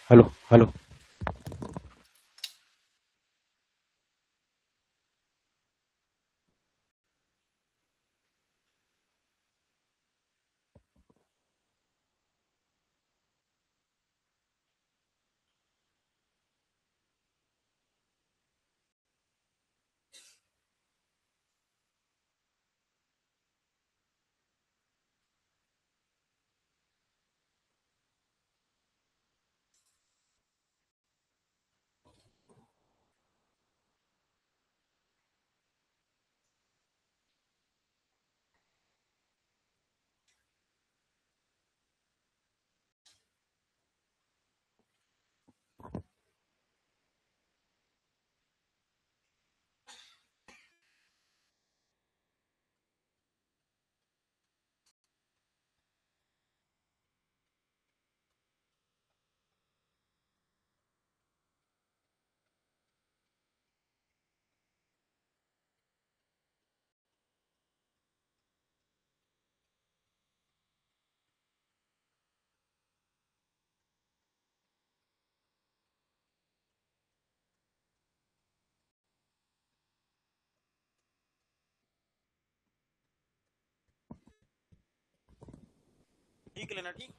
Hello hello. ठीक लेना, ठीक।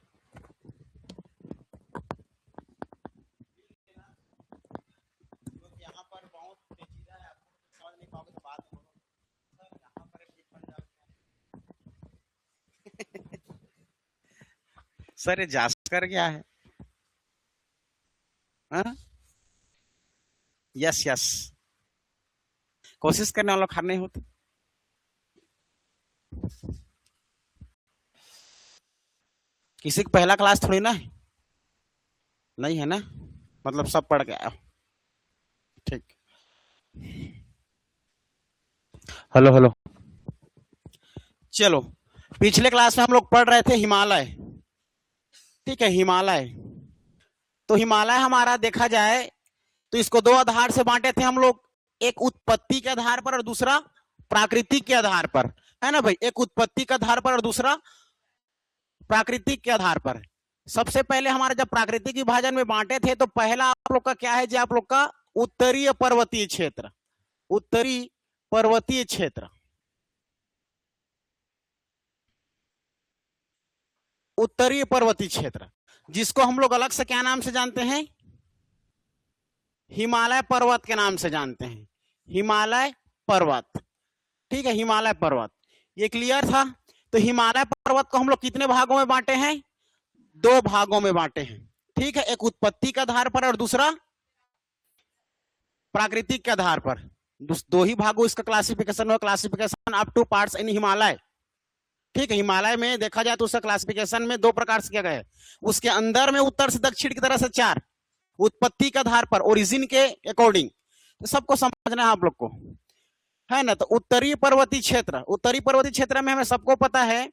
क्योंकि यहाँ पर बहुत पेचीदा है, आपको समझ नहीं पाओगे तो बाद में बोलो सर यहाँ पर एक पंजाब सर ये जास्कर क्या है? हाँ? यस यस, कोशिश करने वालों खार नहीं होती। किसी का पहला क्लास थोड़ी ना है, नहीं है ना, मतलब सब पढ़ के आए हो। ठीक। Hello hello. चलो, पिछले क्लास में हम लोग पढ़ रहे थे हिमालय। ठीक है, हिमालय। तो हिमालय हमारा देखा जाए तो इसको दो आधार से बांटे थे हम लोग, एक उत्पत्ति के आधार पर और दूसरा प्राकृतिक के आधार पर, है ना भाई। एक उत्पत्ति के आधार पर और दूसरा प्राकृतिक के आधार पर। सबसे पहले हमारे जब प्राकृतिक विभाजन में बांटे थे तो पहला आप लोग का क्या है जी, आप लोग का उत्तरीय पर्वतीय क्षेत्र। उत्तरी पर्वतीय क्षेत्र, उत्तरीय पर्वतीय क्षेत्र, जिसको हम लोग अलग से क्या नाम से जानते हैं? हिमालय पर्वत के नाम से जानते हैं, हिमालय पर्वत। ठीक है, हिमालय पर्वत। ये क्लियर था? तो हिमालय पर्वत को हम लोग कितने भागों में बांटे हैं? दो भागों में बांटे हैं। ठीक है, एक उत्पत्ति के आधार पर और दूसरा प्राकृतिक के आधार पर। दो ही भागों इसका क्लासिफिकेशन हुआ, classification up two parts in Himalaya. ठीक है, हिमालय में देखा जाए तो उसका क्लासिफिकेशन में दो प्रकार से किया गया है। उसके अंदर में उत्तर से दक्षिण की तरह से चार, उत्पत्ति के आधार पर, ओरिजिन के अकॉर्डिंग। तो सबको समझना है आप लोग को, है ना। तो उत्तरी पर्वतीय क्षेत्र, उत्तरी पर्वतीय क्षेत्र में हमें सबको पता है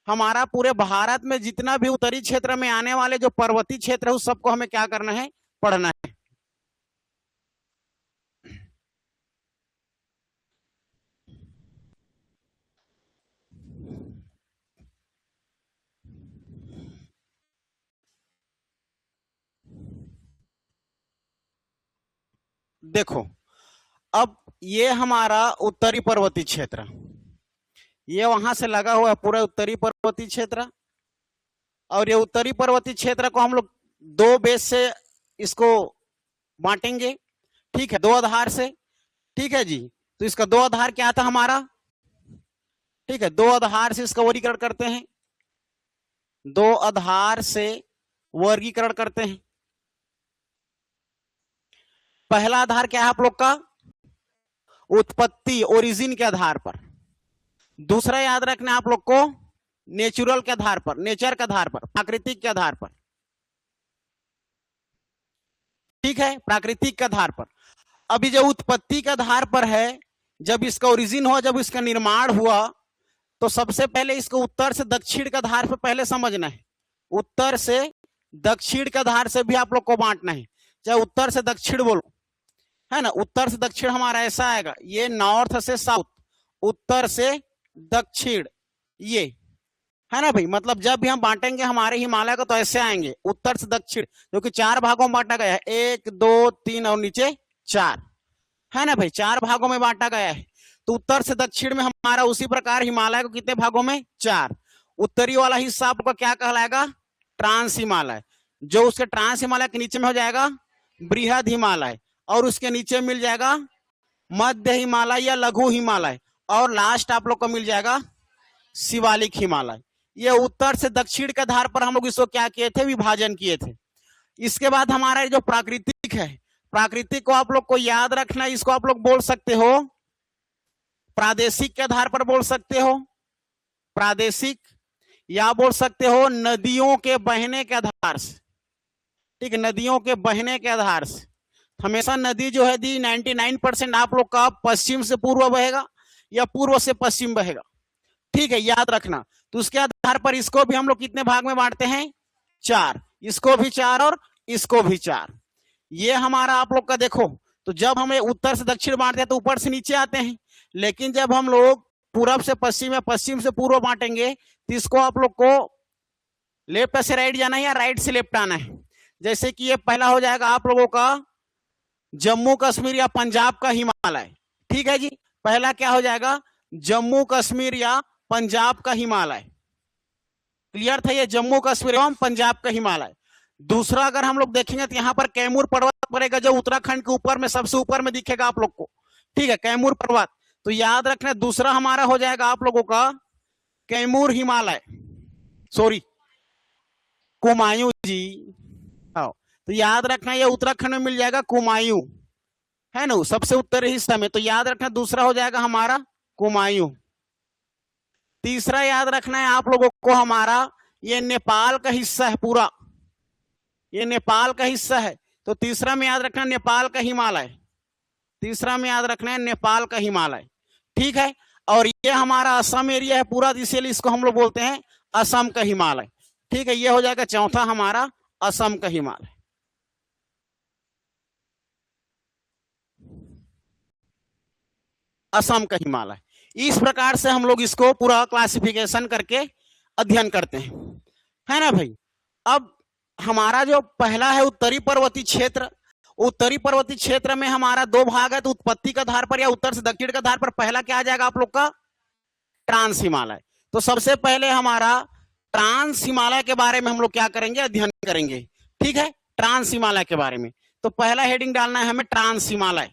हमारा पूरे भारत में जितना भी उत्तरी क्षेत्र में आने वाले जो पर्वतीय क्षेत्र है उस सबको हमें क्या करना है? पढ़ना है। देखो, अब ये हमारा उत्तरी पर्वतीय क्षेत्र, ये वहां से लगा हुआ है पूरा उत्तरी पर्वतीय क्षेत्र। और ये उत्तरी पर्वतीय क्षेत्र को हम लोग दो बेस से इसको बांटेंगे। ठीक है, दो आधार से। ठीक है जी, तो इसका दो आधार क्या था हमारा? ठीक है, दो आधार से इसका वर्गीकरण करते हैं, दो आधार से वर्गीकरण करते हैं। पहला आधार क्या है आप लोग का? उत्पत्ति, ओरिजिन के आधार पर। दूसरा याद रखना आप लोग को नेचुरल के आधार पर, नेचर के आधार पर, प्राकृतिक के आधार पर। ठीक है, प्राकृतिक के आधार पर। अभी जो उत्पत्ति के आधार पर है, जब इसका ओरिजिन हुआ, जब इसका निर्माण हुआ, तो सबसे पहले इसको उत्तर से दक्षिण के आधार पर पहले समझना है। उत्तर से दक्षिण के आधार से भी आप लोग को बांटना है, चाहे उत्तर से दक्षिण बोलो, है ना। उत्तर से दक्षिण हमारा ऐसा आएगा, ये नॉर्थ से साउथ, उत्तर से दक्षिण, ये, है ना भाई। मतलब जब भी हम बांटेंगे हमारे हिमालय को तो ऐसे आएंगे उत्तर से दक्षिण, जो कि 4 भागों में बांटा गया है, 1 2 3 और नीचे 4, है ना भाई, 4 भागों में बांटा गया है। तो उत्तर से दक्षिण में हमारा उसी प्रकार हिमालय को कितने भागों में, 4। उत्तरी वाला हिस्सा आपका क्या कहलाएगा, ट्रांस हिमालय, जो उसके ट्रांस हिमालय के नीचे में हो जाएगा बृहद हिमालय, और उसके नीचे मिल जाएगा मध्य हिमालय या लघु हिमालय, और लास्ट आप लोग को मिल जाएगा शिवालिक हिमालय। ये उत्तर से दक्षिण के आधार पर हम लोग इसको क्या किए थे, विभाजन किए थे। इसके बाद हमारा जो प्राकृतिक है, प्राकृतिक को आप लोग को याद रखना, इसको आप लोग बोल सकते हो प्रादेशिक के आधार पर बोल सकते हो, प्रादेशिक, या बोल सकते हो नदियों के बहने के आधार से। ठीक है, नदियों के बहने के आधार से हमेशा नदी जो है दी 99% आप लोग का पश्चिम से पूर्व बहेगा या पूर्व से पश्चिम बहेगा। ठीक है, याद रखना। तो उसके आधार पर इसको भी हम लोग कितने भाग में बांटते हैं, 4, इसको भी 4 और इसको भी 4। ये हमारा आप लोग का देखो, तो जब हमें उत्तर से दक्षिण बांटते हैं तो ऊपर से नीचे आते हैं, लेकिन जब हम लोग पूरब से पश्चिम या पश्चिम से पूर्व बांटेंगे तो इसको आप लोग को लेफ्ट से राइट जाना है या राइट से लेफ्ट आना है। जैसे कि ये पहला हो जाएगा आप लोगों का जम्मू कश्मीर या पंजाब का हिमालय। ठीक है जी, पहला क्या हो जाएगा, जम्मू कश्मीर या पंजाब का हिमालय। क्लियर था, ये जम्मू कश्मीर एवं पंजाब का हिमालय। दूसरा अगर हम लोग देखेंगे तो यहाँ पर कैमूर पर्वत पड़ेगा, जो उत्तराखंड के ऊपर में सबसे ऊपर में दिखेगा आप लोग को। ठीक है, कैमूर पर्वत, तो याद रखना दूसरा हमारा हो जाएगा आप लोगों का कैमूर हिमालय, सॉरी कुमायूं जी। हाँ, तो याद रखना ये उत्तराखंड में मिल जाएगा कुमायूं, है ना, सबसे उत्तरी हिस्सा में। तो याद रखना दूसरा हो जाएगा हमारा कुमायूं। तीसरा याद रखना है आप लोगों को हमारा ये नेपाल का हिस्सा है पूरा, ये नेपाल का हिस्सा है। तो तीसरा में याद रखना नेपाल का हिमालय, तीसरा में याद रखना है नेपाल का हिमालय। ठीक है, और ये हमारा असम एरिया है पूरा, इसीलिए इसको हम लोग बोलते हैं असम का हिमालय। ठीक है, ये हो जाएगा चौथा हमारा असम का हिमालय। असम का हिमालय। इस प्रकार से हम लोग इसको पूरा क्लासिफिकेशन करके अध्ययन करते हैं, है ना भाई। अब हमारा जो पहला है उत्तरी पर्वतीय क्षेत्र, उत्तरी पर्वतीय क्षेत्र में हमारा 2 भाग है। तो उत्पत्ति के आधार पर या उत्तर से दक्षिण के आधार पर पहला क्या आ जाएगा आप लोग का, ट्रांस हिमालय। तो सबसे पहले हमारा ट्रांस हिमालय के बारे में हम लोग क्या करेंगे, अध्ययन करेंगे। ठीक है, ट्रांस हिमालय के बारे में तो पहला हेडिंग डालना है हमें ट्रांस हिमालय।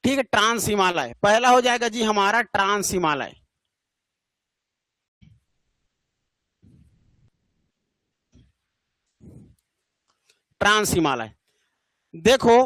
ठीक है, ट्रांस हिमालय पहला हो जाएगा जी हमारा ट्रांस हिमालय। ट्रांस हिमालय देखो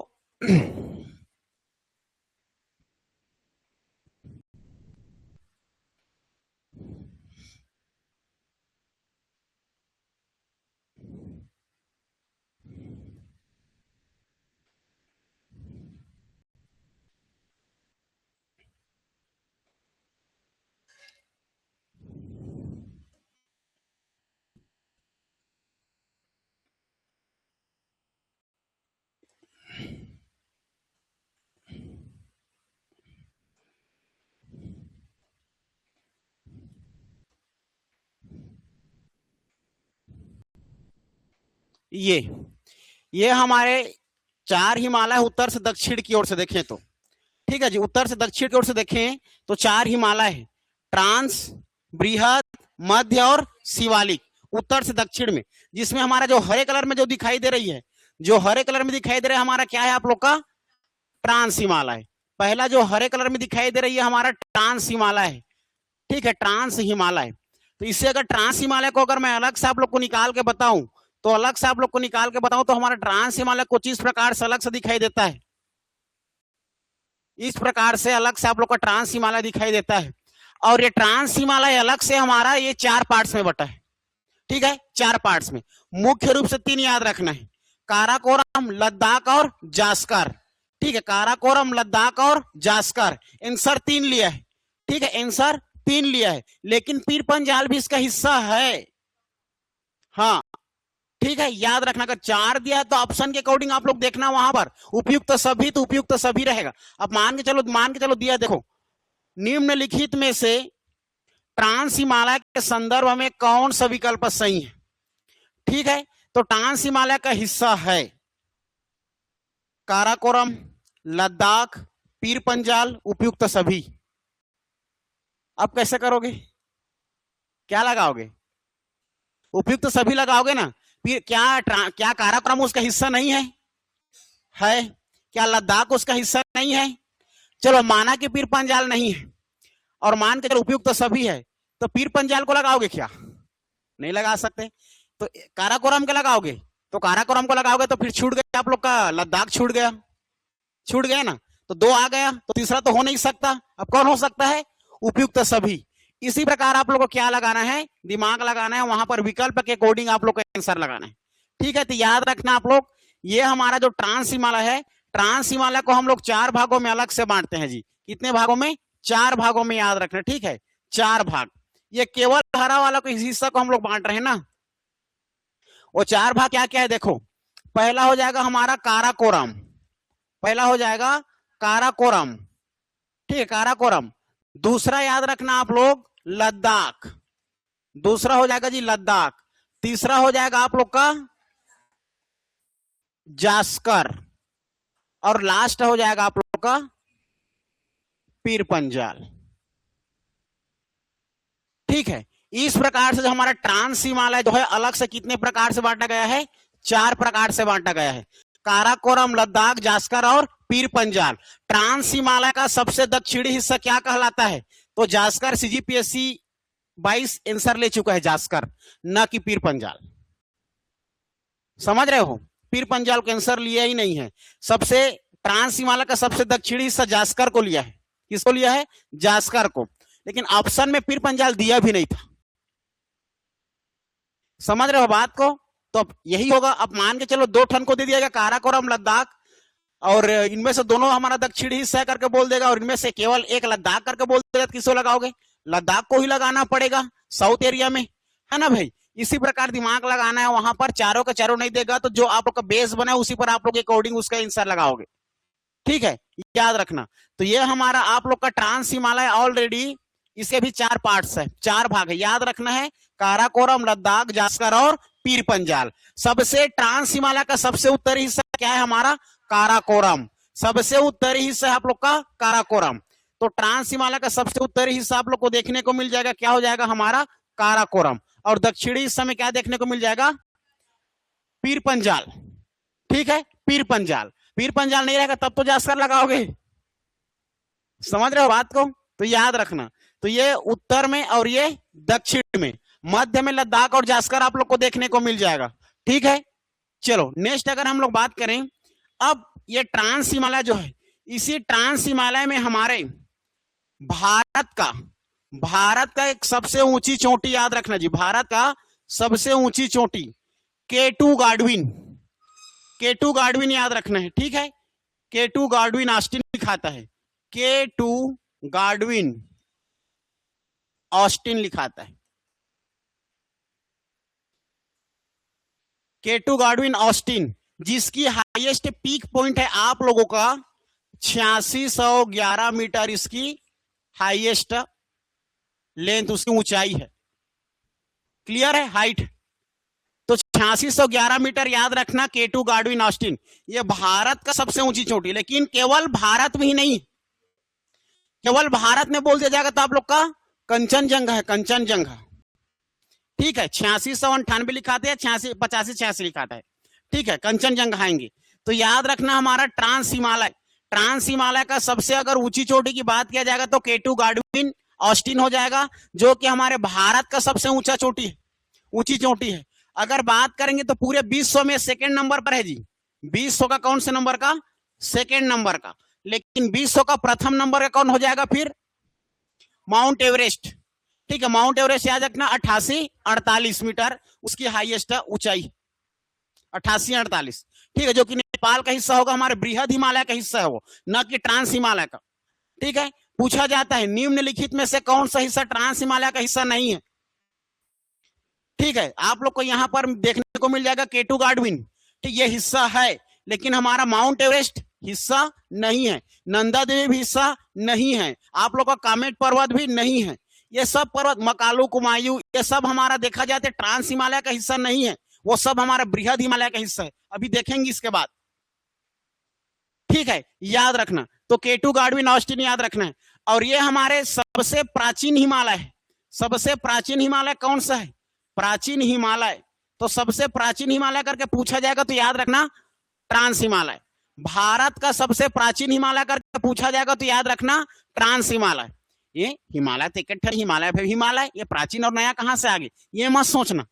ये हमारे 4 हिमालय उत्तर से दक्षिण की ओर से देखें तो, ठीक है जी, उत्तर से दक्षिण की ओर से देखें तो 4 हिमालय है, ट्रांस, बृहद, मध्य और शिवालिक, उत्तर से दक्षिण में। जिसमें हमारा जो हरे कलर में जो दिखाई दे रही है, जो हरे कलर में दिखाई दे रहा है हमारा क्या है आप लोग का, ट्रांस हिमालय। पहला जो हरे कलर में दिखाई दे रही है हमारा ट्रांस हिमालय है। ठीक है, ट्रांस हिमालय। तो इससे अगर ट्रांस हिमालय को अगर मैं अलग से आप लोग को निकाल के बताऊं तो अलग से आप लोग को निकाल के बताऊं तो हमारा ट्रांस हिमालय कुछ इस प्रकार से अलग से दिखाई देता है, इस प्रकार से अलग से आप लोग का ट्रांस हिमालय दिखाई देता है। और ये ट्रांस हिमालय अलग से हमारा ये 4 पार्ट्स में बटा है। ठीक है, 4 पार्ट्स में, मुख्य रूप से 3 याद रखना है, काराकोरम, लद्दाख और जास्कर। ठीक है, काराकोरम, लद्दाख और जास्कर, आंसर 3 लिया है। ठीक है, आंसर 3 लिया है, लेकिन पीर पंजाल भी इसका हिस्सा है। हाँ ठीक है, याद रखना, अगर 4 दिया है तो ऑप्शन के अकॉर्डिंग आप लोग देखना वहां पर उपयुक्त सभी, तो उपयुक्त सभी रहेगा। अब मान के चलो दिया, देखो निम्नलिखित में से ट्रांस हिमालय के संदर्भ में कौन सा विकल्प सही है? ठीक है, तो ट्रांस हिमालय का हिस्सा है काराकोरम, लद्दाख, पीर पंजाल, उपयुक्त सभी। अब कैसे करोगे, क्या लगाओगे? उपयुक्त सभी लगाओगे ना। फिर क्या काराकोरम उसका हिस्सा नहीं है? है। क्या लद्दाख उसका हिस्सा नहीं है? चलो माना कि पीर पंजाल नहीं है और मान के चलो उपयुक्त सभी है, तो पीर पंजाल को लगाओगे क्या? नहीं लगा सकते। तो काराकोरम के लगाओगे, तो काराकोरम को लगाओगे तो फिर छूट गया आप लोग का लद्दाख, छूट गया ना। तो दो आ गया, तो तीसरा तो हो नहीं सकता। अब कौन हो सकता है? उपयुक्त सभी। इसी प्रकार आप लोग को क्या लगाना है? दिमाग लगाना है, वहां पर विकल्प के अकॉर्डिंग आप लोग को आंसर लगाना है। ठीक है, तो याद रखना आप लोग, ये हमारा जो ट्रांस हिमालय है, ट्रांस हिमालय को हम लोग 4 भागों में अलग से बांटते हैं जी। कितने भागों में? 4 भागों में, याद रखना। ठीक है, 4 भाग। ये केवल हरा वाला को हिस्सा को हम लोग बांट रहे हैं ना। वो 4 भाग क्या क्या है देखो। पहला हो जाएगा हमारा काराकोरम, पहला हो जाएगा काराकोरम। ठीक है, काराकोरम। दूसरा याद रखना आप लोग लद्दाख, दूसरा हो जाएगा जी लद्दाख। तीसरा हो जाएगा आप लोग का जास्कर, और लास्ट हो जाएगा आप लोग का पीर पंजाल। ठीक है, इस प्रकार से जो हमारा ट्रांस हिमालय जो है अलग से कितने प्रकार से बांटा गया है? 4 प्रकार से बांटा गया है। काराकोरम, लद्दाख, जास्कर और पीर पंजाल। ट्रांस हिमालय का सबसे दक्षिणी हिस्सा क्या कहलाता है? तो जास्कर। सीजीपीएससी 22 आंसर ले चुका है जास्कर, न कि पीर पंजाल। समझ रहे हो? पीर पंजाल का आंसर लिया ही नहीं है। सबसे ट्रांस हिमालय का सबसे दक्षिणी हिस्सा जास्कर को लिया है। किसको लिया है? जास्कर को। लेकिन ऑप्शन में पीर पंजाल दिया भी नहीं था। समझ रहे हो बात को? तो अब यही होगा। अब मान के चलो 2 ठन को दे दिया गया, काराकोरम, लद्दाख, और इनमें से दोनों हमारा दक्षिणी हिस्सा करके बोल देगा, और इनमें से केवल एक लद्दाख करके बोल देगा। किसको लगाओगे? लद्दाख को ही लगाना पड़ेगा साउथ एरिया में, है ना भाई। इसी प्रकार दिमाग लगाना है, वहां पर चारों का चारों नहीं देगा, तो जो आप लोग का बेस बना है उसी पर आप लोग अकॉर्डिंग उसका आंसर लगाओगे। ठीक है, याद रखना। तो ये हमारा आप लोग का ट्रांस हिमालय ऑलरेडी, इसके भी 4 पार्ट्स है, 4 भाग है। याद रखना है काराकोरम, लद्दाख, जास्कर और पीर पंजाल। सबसे ट्रांस हिमालय का सबसे उत्तरी हिस्सा क्या है? हमारा काराकोरम। सबसे उत्तरी हिस्सा है आप लोग का काराकोरम। तो ट्रांस हिमालय का सबसे उत्तरी हिस्सा आप लोग को देखने को मिल जाएगा, क्या हो जाएगा? हमारा काराकोरम। और दक्षिणी हिस्सा में क्या देखने को मिल जाएगा? पीर पंजाल। ठीक है, पीर पंजाल। पीर पंजाल नहीं रहेगा तब तो जास्कर लगाओगे। समझ रहे हो बात को? तो याद रखना। तो ये उत्तर में और ये दक्षिण में, मध्य में लद्दाख और जास्कर आप लोग को देखने को मिल जाएगा। ठीक है, चलो नेक्स्ट अगर हम लोग बात करें, अब ये ट्रांस हिमालय जो है, इसी ट्रांस हिमालय में हमारे भारत का एक सबसे ऊंची चोटी, याद रखना जी, भारत का सबसे ऊंची चोटी K2 गाडविन। K2 गाडविन याद रखना है। ठीक है, K2 गाडविन ऑस्टिन लिखाता है, K2 गाडविन ऑस्टिन लिखाता है, K2 गाडविन ऑस्टिन, जिसकी हाईएस्ट पीक पॉइंट है आप लोगों का 8611 मीटर। इसकी हाईएस्ट लेंथ, उसकी ऊंचाई है। क्लियर है? हाइट तो 8611 मीटर। याद रखना K2 गाडविन ऑस्टिन, ये भारत का सबसे ऊंची चोटी। लेकिन केवल भारत में ही नहीं, केवल भारत में बोल दिया जाएगा तो आप लोग का कंचनजंगा है, कंचनजंगा। ठीक है, 8698 लिखाते हैं, 8586 लिखाता है। ठीक है, कंचनजंगा आएंगे। तो याद रखना हमारा ट्रांस हिमालय का सबसे अगर ऊंची चोटी की बात किया जाएगा तो K2 गाडविन ऑस्टिन हो जाएगा, जो कि हमारे भारत का सबसे ऊंचा चोटी है, ऊंची चोटी है। अगर बात करेंगे तो पूरे विश्व में सेकंड नंबर पर है जी। विश्व का कौन से नंबर का? सेकंड नंबर का। लेकिन विश्व का प्रथम नंबर का कौन हो जाएगा फिर? Mount Everest. ठीक है, माउंट एवरेस्ट याद रखना 8848 मीटर उसकी हाईएस्ट ऊंचाई, 8848। ठीक है, जो कि नेपाल का हिस्सा होगा, हमारे बृहद हिमालय का हिस्सा है वो, न कि ट्रांस हिमालय का। ठीक है, पूछा जाता है निम्नलिखित में से कौन सा हिस्सा ट्रांस हिमालय का हिस्सा नहीं है। ठीक है, आप लोग को यहां पर देखने को मिल जाएगा K2 गाडविन। ठीक, ये हिस्सा है, लेकिन हमारा माउंट एवरेस्ट हिस्सा नहीं है, नंदा देवी भी हिस्सा नहीं है, आप लोग का कामेट पर्वत भी नहीं है। ये सब पर्वत, मकालू, कुमायूं, ये सब हमारा देखा जाए तो ट्रांस हिमालय का हिस्सा नहीं है, वो सब हमारा बृहद हिमालय का हिस्सा है, अभी देखेंगे इसके बाद। ठीक है, याद रखना। तो केटू, गाडविन, ऑस्टिन याद रखना है। और ये हमारे सबसे प्राचीन हिमालय है। सबसे प्राचीन हिमालय कौन सा है? प्राचीन हिमालय। तो सबसे प्राचीन हिमालय करके पूछा जाएगा तो याद रखना ट्रांस हिमालय। भारत का सबसे प्राचीन हिमालय करके पूछा जाएगा तो याद रखना ट्रांस हिमालय। ये हिमालय तो इकट्ठा हिमालय फिर हिमालय, ये प्राचीन और नया कहां से आ गए ये मत सोचना।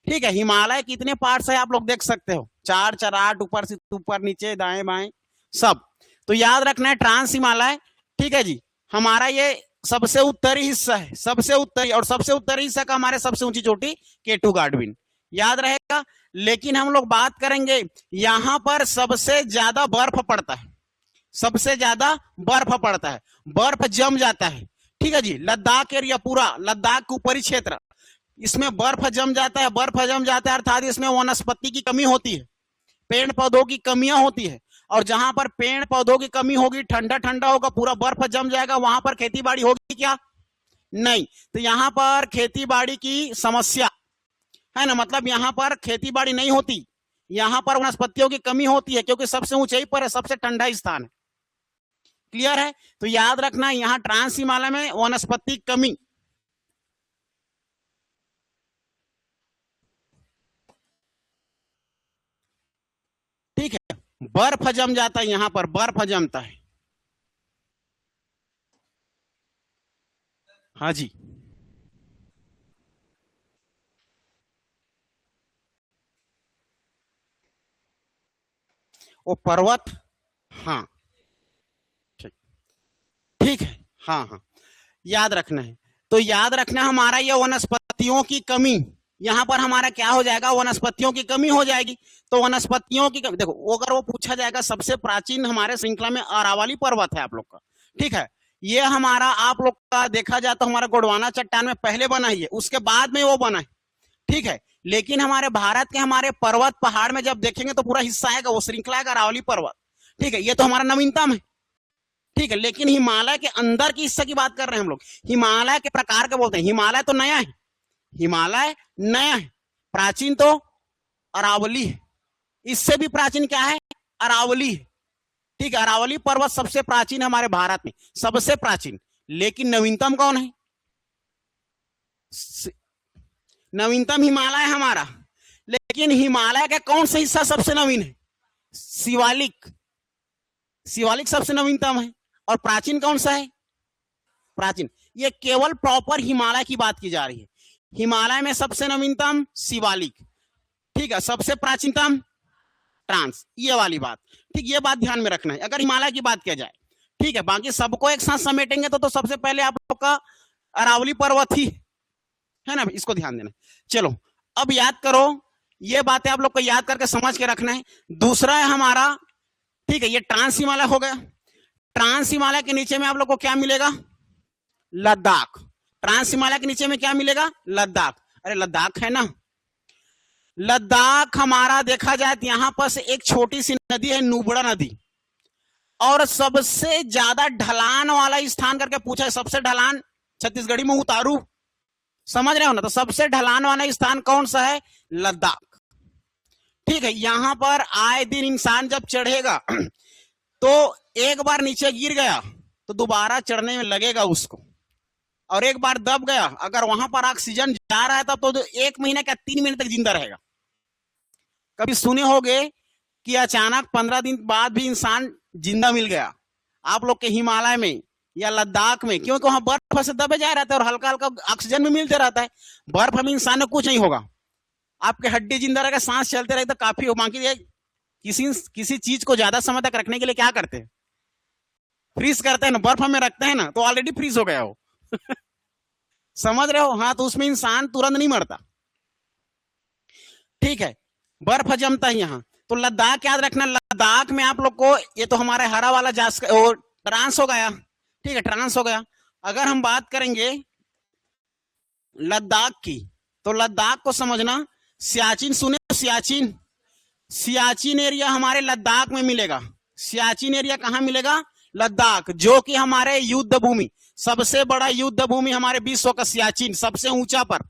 ठीक है, हिमालय कितने पार्ट्स है आप लोग देख सकते हो, 4 4 8, ऊपर से ऊपर, नीचे, दाएं बाएं सब। तो याद रखना है ट्रांस हिमालय। ठीक है जी, हमारा ये सबसे उत्तरी हिस्सा है, सबसे उत्तरी, और सबसे उत्तरी हिस्सा का हमारे सबसे ऊंची चोटी केटू गाडविन, याद रहेगा। लेकिन हम लोग बात करेंगे यहां पर सबसे ज्यादा बर्फ पड़ता है, सबसे ज्यादा बर्फ पड़ता है, बर्फ जम जाता है। ठीक है जी, लद्दाख एरिया पूरा, लद्दाख के ऊपरी क्षेत्र, इसमें बर्फ जम जाता है, बर्फ जम जाता है अर्थात इसमें वनस्पति की कमी होती है, पेड़ पौधों की कमियां होती है। और जहां पर पेड़ पौधों की कमी होगी, ठंडा ठंडा होगा, पूरा बर्फ जम जाएगा, वहां पर खेती बाड़ी होगी क्या? नहीं। तो यहां पर खेती बाड़ी की समस्या है ना, मतलब यहां पर खेती बाड़ी नहीं होती, यहां पर वनस्पतियों की कमी होती है, क्योंकि सबसे ऊंचाई पर है, सबसे ठंडा स्थान है। क्लियर है? तो याद रखना यहां ट्रांस हिमालय में वनस्पति कमी। ठीक है, बर्फ जम जाता है, यहां पर बर्फ जमता है। हाँ जी, वो पर्वत, हाँ ठीक, ठीक है, हाँ हाँ याद रखना है। तो याद रखना हमारा ये वनस्पतियों की कमी, यहां पर हमारा क्या हो जाएगा, वनस्पतियों की कमी हो जाएगी। तो वनस्पतियों की कमी, देखो अगर वो पूछा जाएगा सबसे प्राचीन हमारे श्रृंखला में अरावली पर्वत है आप लोग का। ठीक है, ये हमारा आप लोग का देखा जाए तो हमारा गोंडवाना चट्टान में पहले बना ही है, उसके बाद में वो बना है। ठीक है, लेकिन हमारे भारत के हमारे पर्वत पहाड़ में जब देखेंगे तो पूरा हिस्सा आएगा, वो श्रृंखला है अरावली पर्वत। ठीक है, ये तो हमारा नवीनतम है। ठीक है, लेकिन हिमालय के अंदर की हिस्से की बात कर रहे हैं हम लोग, हिमालय के प्रकार के बोलते हैं। हिमालय तो नया है, हिमालय नया है, प्राचीन तो अरावली है, इससे भी प्राचीन क्या है, अरावली है। ठीक है, अरावली पर्वत सबसे प्राचीन हमारे भारत में, सबसे प्राचीन। लेकिन नवीनतम कौन है? नवीनतम हिमालय हमारा। लेकिन हिमालय का कौन सा हिस्सा सबसे नवीन है? शिवालिक, शिवालिक सबसे नवीनतम है। और प्राचीन कौन सा है? प्राचीन, ये केवल प्रॉपर हिमालय की बात की जा रही है। हिमालय में सबसे नवीनतम शिवालिक, ठीक है, सबसे प्राचीनतम ट्रांस, ये वाली बात। ठीक, ये बात ध्यान में रखना है अगर हिमालय की बात किया जाए। ठीक है, बाकी सबको एक साथ समेटेंगे तो सबसे पहले आप लोग का अरावली पर्वत ही है ना, इसको ध्यान देना। चलो अब याद करो, ये बातें आप लोग को याद करके समझ के रखना है। दूसरा है हमारा, ठीक है, ये ट्रांस हिमालय हो गया। ट्रांस हिमालय के नीचे में आप लोग को क्या मिलेगा? लद्दाख। ट्रांस हिमालय के नीचे में क्या मिलेगा? लद्दाख। अरे लद्दाख है ना, लद्दाख हमारा देखा जाए तो यहां पर से एक छोटी सी नदी है, नुब्रा नदी, और सबसे ज्यादा ढलान वाला स्थान करके पूछा है, सबसे ढलान छत्तीसगढ़ी में उतारू, समझ रहे हो ना? तो सबसे ढलान वाला स्थान कौन सा है? लद्दाख। ठीक है, यहां पर आए दिन इंसान जब चढ़ेगा तो एक बार नीचे गिर गया तो दोबारा चढ़ने में लगेगा उसको, और एक बार दब गया, अगर वहां पर ऑक्सीजन जा रहा है तब तो 1 महीने का 3 महीने तक जिंदा रहेगा। कभी सुने होंगे कि अचानक 15 दिन बाद भी इंसान जिंदा मिल गया आप लोग के हिमालय में या लद्दाख में, क्योंकि वहां बर्फ से दबे जा रहता है और हल्का हल्का ऑक्सीजन भी मिलते रहता है। बर्फ में इंसान को कुछ नहीं होगा, आपके हड्डी जिंदा रहेगा, सांस चलते रहे तो काफी हो। बाकी किसी चीज को ज्यादा समय तक रखने के लिए क्या करते हैं? फ्रीज करते हैं ना, बर्फ में रखते हैं ना, तो ऑलरेडी फ्रीज हो गया हो समझ रहे हो? हाँ, तो उसमें इंसान तुरंत नहीं मरता। ठीक है, बर्फ जमता है यहाँ। तो लद्दाख याद रखना, लद्दाख में आप लोग को, ये तो हमारे हरा वाला ट्रांस हो गया। ठीक है, ट्रांस हो गया। अगर हम बात करेंगे लद्दाख की, तो लद्दाख को समझना, सियाचिन सुने? सियाचिन, सियाचिन एरिया हमारे लद्दाख में मिलेगा। सियाचिन एरिया कहां मिलेगा? लद्दाख, जो कि हमारे युद्ध भूमि, सबसे बड़ा युद्ध भूमि हमारे विश्व का सियाचिन, सबसे ऊंचा पर,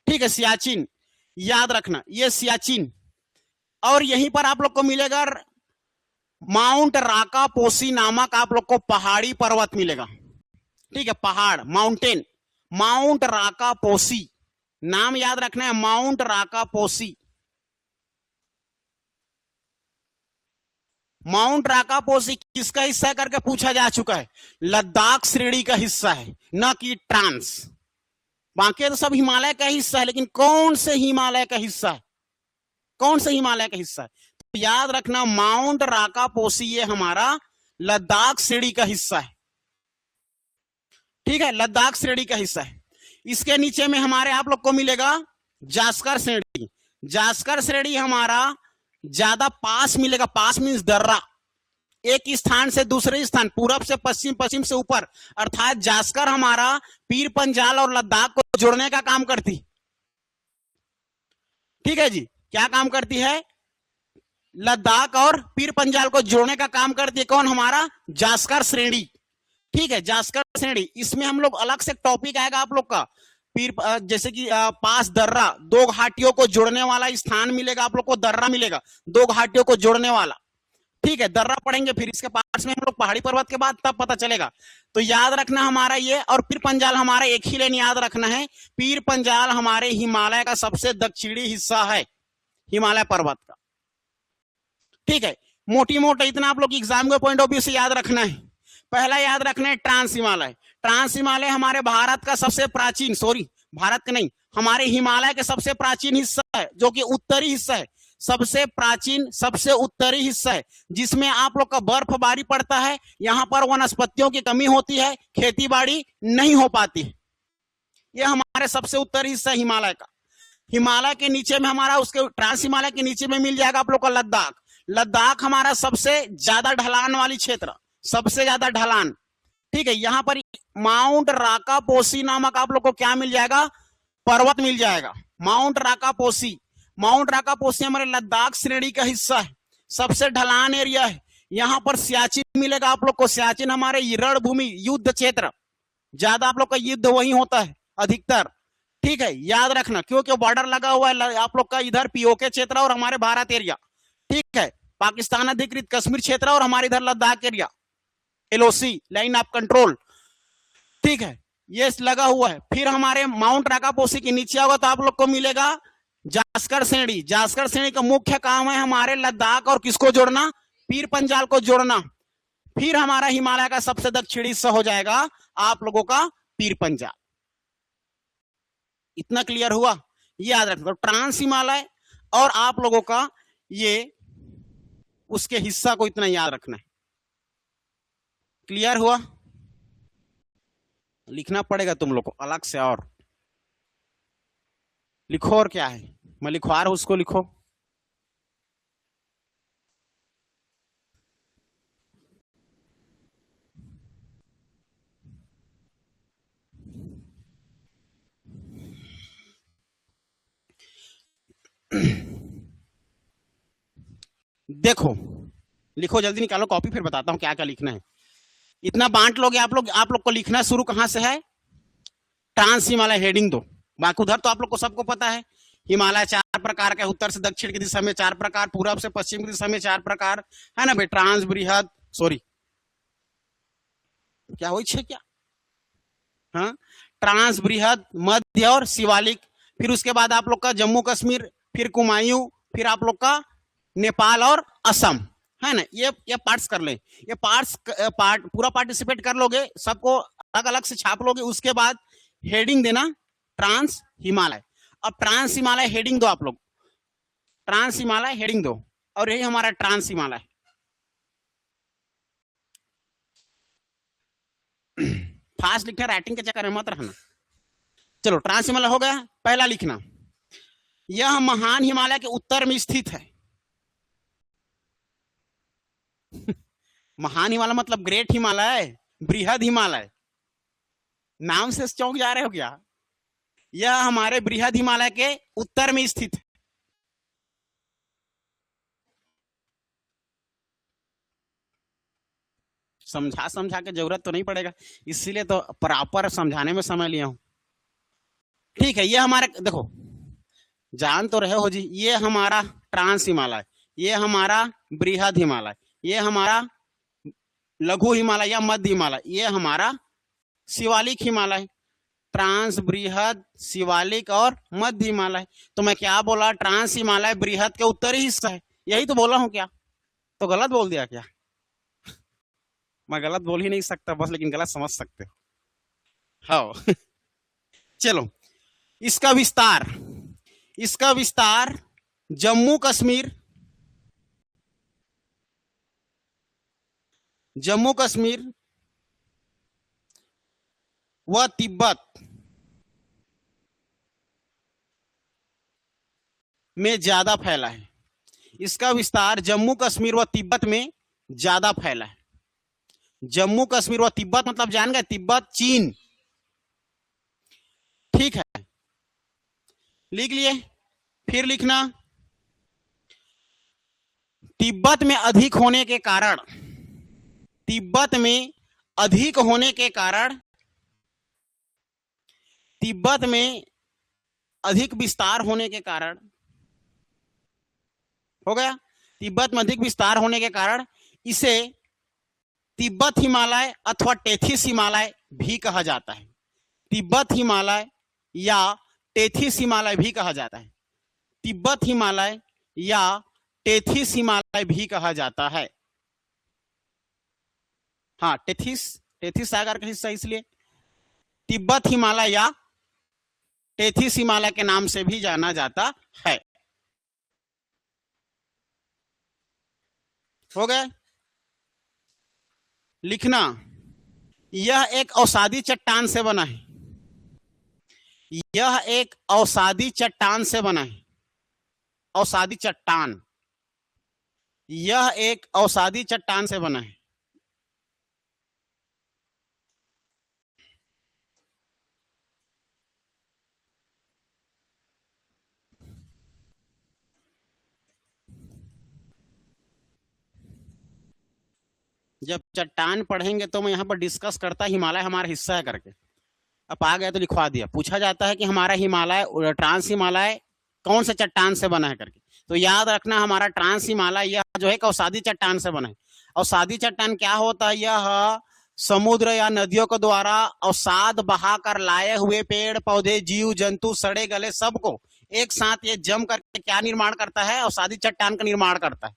ठीक है, सियाचिन याद रखना, ये सियाचिन। और यहीं पर आप लोग को मिलेगा माउंट राका पोसी नामक आप लोग को पहाड़ी पर्वत मिलेगा, ठीक है, पहाड़, माउंटेन, माउंट राका पोसी, नाम याद रखना है, माउंट राका पोसी। माउंट राका पोसी किसका हिस्सा है करके पूछा जा चुका है, लद्दाख श्रेणी का हिस्सा है, न कि ट्रांस। बाकी तो सब हिमालय का हिस्सा है, लेकिन कौन से हिमालय का हिस्सा है, कौन से हिमालय का हिस्सा है, तो याद रखना माउंट राका पोसी ये हमारा लद्दाख श्रेणी का हिस्सा है, ठीक है, लद्दाख श्रेणी का हिस्सा है। इसके नीचे में हमारे आप लोग को मिलेगा जास्कर श्रेणी। जास्कर श्रेणी हमारा ज्यादा पास मिलेगा, पास मींस दर्रा, एक स्थान से दूसरे स्थान, पूरब से पश्चिम, पश्चिम से ऊपर, अर्थात जास्कर हमारा पीर पंजाल और लद्दाख को जोड़ने का काम करती, ठीक है जी, क्या काम करती है, लद्दाख और पीर पंजाल को जोड़ने का काम करती है, कौन, हमारा जास्कर श्रेणी, ठीक है, जास्कर श्रेणी। इसमें हम लोग अलग से टॉपिक आएगा आप लोग का, पीर जैसे कि पास दर्रा, दो घाटियों को जोड़ने वाला स्थान मिलेगा आप लोग को, दर्रा मिलेगा, दो घाटियों को जोड़ने वाला, ठीक है, दर्रा पढ़ेंगे, फिर इसके पास में हम लोग पहाड़ी पर्वत के बाद तब पता चलेगा। तो याद रखना हमारा ये, और पीर पंजाल हमारा एक ही लाइन याद रखना है, पीर पंजाल हमारे हिमालय का सबसे दक्षिणी हिस्सा है, हिमालय पर्वत का, ठीक है। मोटी मोटा इतना आप लोग एग्जाम के पॉइंट ऑफ व्यू से याद रखना है। पहला याद रखना है ट्रांस हिमालय। ट्रांस हिमालय हमारे भारत का सबसे प्राचीन, सॉरी भारत का नहीं, हमारे हिमालय के सबसे प्राचीन हिस्सा है, जो कि उत्तरी हिस्सा है, सबसे प्राचीन, सबसे उत्तरी हिस्सा है, जिसमें आप लोग का बर्फबारी पड़ता है, यहाँ पर वनस्पतियों की कमी होती है, खेती बाड़ी नहीं हो पाती है। यह हमारे सबसे उत्तरी हिस्सा है हिमालय का। हिमालय के नीचे में हमारा, उसके ट्रांस हिमालय के नीचे में मिल जाएगा आप लोग का लद्दाख। लद्दाख हमारा सबसे ज्यादा ढलान वाली क्षेत्र, सबसे ज्यादा ढलान, ठीक है। यहाँ पर माउंट राका पोसी नामक आप लोग को क्या मिल जाएगा, पर्वत मिल जाएगा, माउंट राका पोसी। माउंट राका पोसी हमारे लद्दाख श्रेणी का हिस्सा है, सबसे ढलान एरिया है। यहाँ पर सियाचिन मिलेगा आप लोग को, सियाचिन हमारे रणभूमि, युद्ध क्षेत्र, ज्यादा आप लोग का युद्ध वही होता है अधिकतर, ठीक है, याद रखना, क्योंकि बॉर्डर लगा हुआ है आप लोग का, इधर पीओके क्षेत्र और हमारे भारत एरिया, ठीक है, पाकिस्तान अधिकृत कश्मीर क्षेत्र और हमारे इधर Ladakh area, LOC line of control, ठीक है, ये लगा हुआ है। फिर हमारे माउंट राका पोसी के नीचे होगा तो आप लोग को मिलेगा जास्कर श्रेणी। जास्कर श्रेणी का मुख्य काम है हमारे लद्दाख और किसको जोड़ना, पीर पंजाल को जोड़ना। फिर हमारा हिमालय का सबसे दक्षिणी हिस्सा हो जाएगा आप लोगों का पीर पंजाल। इतना क्लियर हुआ, ये याद रखना। तो ट्रांस हिमालय और आप लोगों का ये उसके हिस्सा को इतना याद रखना है। क्लियर हुआ, लिखना पड़ेगा तुम लोग को अलग से, और लिखो, और क्या है, मैं लिखवा रहा हूं उसको लिखो। देखो, लिखो जल्दी निकालो कॉपी, फिर बताता हूं क्या क्या लिखना है। इतना बांट लोगे आप लोग को लिखना शुरू कहां से है, ट्रांस हिमालय हेडिंग दो। बाकी उधर तो आप लोग को सबको पता है, हिमालय 4 प्रकार का, उत्तर से दक्षिण की दिशा में 4 प्रकार, पूरब से पश्चिम की दिशा में 4 प्रकार, है ना भाई। ट्रांस, बृहद, सॉरी क्या हो क्या, हाँ, ट्रांस, बृहद, मध्य और शिवालिक। फिर उसके बाद आप लोग का जम्मू कश्मीर, फिर कुमायूं, फिर आप लोग का नेपाल और असम, है ना। ये पार्ट्स कर ले, ये पार्ट पूरा पार्टिसिपेट कर लोगे, सबको अलग अलग से छाप लोगे। उसके बाद हेडिंग देना ट्रांस हिमालय। अब ट्रांस हिमालय हेडिंग दो आप लोग, ट्रांस हिमालय हेडिंग दो, और यही हमारा ट्रांस हिमालय। फास्ट लिखना, राइटिंग के चक्कर में मत रहना। चलो, ट्रांस हिमालय हो गया। पहला लिखना, यह महान हिमालय के उत्तर में स्थित है। महान हिमालय मतलब ग्रेट हिमालय, बृहद हिमालय, नाम से चौंक जा रहे हो क्या। यह हमारे बृहद हिमालय के उत्तर में स्थित है। समझा समझा के जरूरत तो नहीं पड़ेगा, इसीलिए तो प्रॉपर समझाने में समय लिया हूं। ठीक है, ये हमारे देखो जान तो रहे हो जी, ये हमारा ट्रांस हिमालय, ये हमारा बृहद हिमालय, ये हमारा लघु हिमालय या मध्य हिमालय, ये हमारा शिवालिक हिमालय। ट्रांस, बृहद, शिवालिक और मध्य हिमालय। तो मैं क्या बोला, ट्रांस हिमालय बृहद के उत्तरी हिस्सा है, यही तो बोला हूं क्या? तो गलत बोल दिया क्या? मैं गलत बोल ही नहीं सकता बस, लेकिन गलत समझ सकते हो। हाँ चलो, इसका विस्तार, इसका विस्तार जम्मू कश्मीर, जम्मू कश्मीर व तिब्बत में ज्यादा फैला है। इसका विस्तार जम्मू कश्मीर व तिब्बत में ज्यादा फैला है। जम्मू कश्मीर व तिब्बत मतलब जान गए, तिब्बत चीन। ठीक है, लिख लिए। फिर लिखना, तिब्बत में अधिक होने के कारण, तिब्बत में अधिक होने के कारण, तिब्बत में अधिक विस्तार होने के कारण, हो गया, तिब्बत में अधिक विस्तार होने के कारण इसे तिब्बत हिमालय अथवा टेथिस हिमालय भी कहा जाता है। तिब्बत हिमालय या टेथिस हिमालय भी कहा जाता है। तिब्बत हिमालय या टेथिस हिमालय भी कहा जाता है। हाँ, टेथिस, टेथिस सागर का हिस्सा, इसलिए तिब्बत हिमालय या टेथिस हिमालय के नाम से भी जाना जाता है। हो गए, लिखना, यह एक अवसादी चट्टान से बना है। यह एक अवसादी चट्टान से बना है। अवसादी चट्टान, यह एक अवसादी चट्टान से बना है। जब चट्टान पढ़ेंगे तो मैं यहाँ पर डिस्कस करता हिमालय हमारा हिस्सा है करके। अब आ गया तो लिखवा दिया। पूछा जाता है कि हमारा हिमालय, ट्रांस हिमालय कौन से चट्टान से बना है करके, तो याद रखना हमारा ट्रांस हिमालय यह जो है अवसादी चट्टान से बना है। अवसादी चट्टान क्या होता है? यह समुद्र या नदियों के द्वारा अवसाद बहाकर लाए हुए पेड़ पौधे, जीव जंतु, सड़े गले सबको एक साथ ये जम करके क्या निर्माण करता है? अवसादी चट्टान का निर्माण करता है।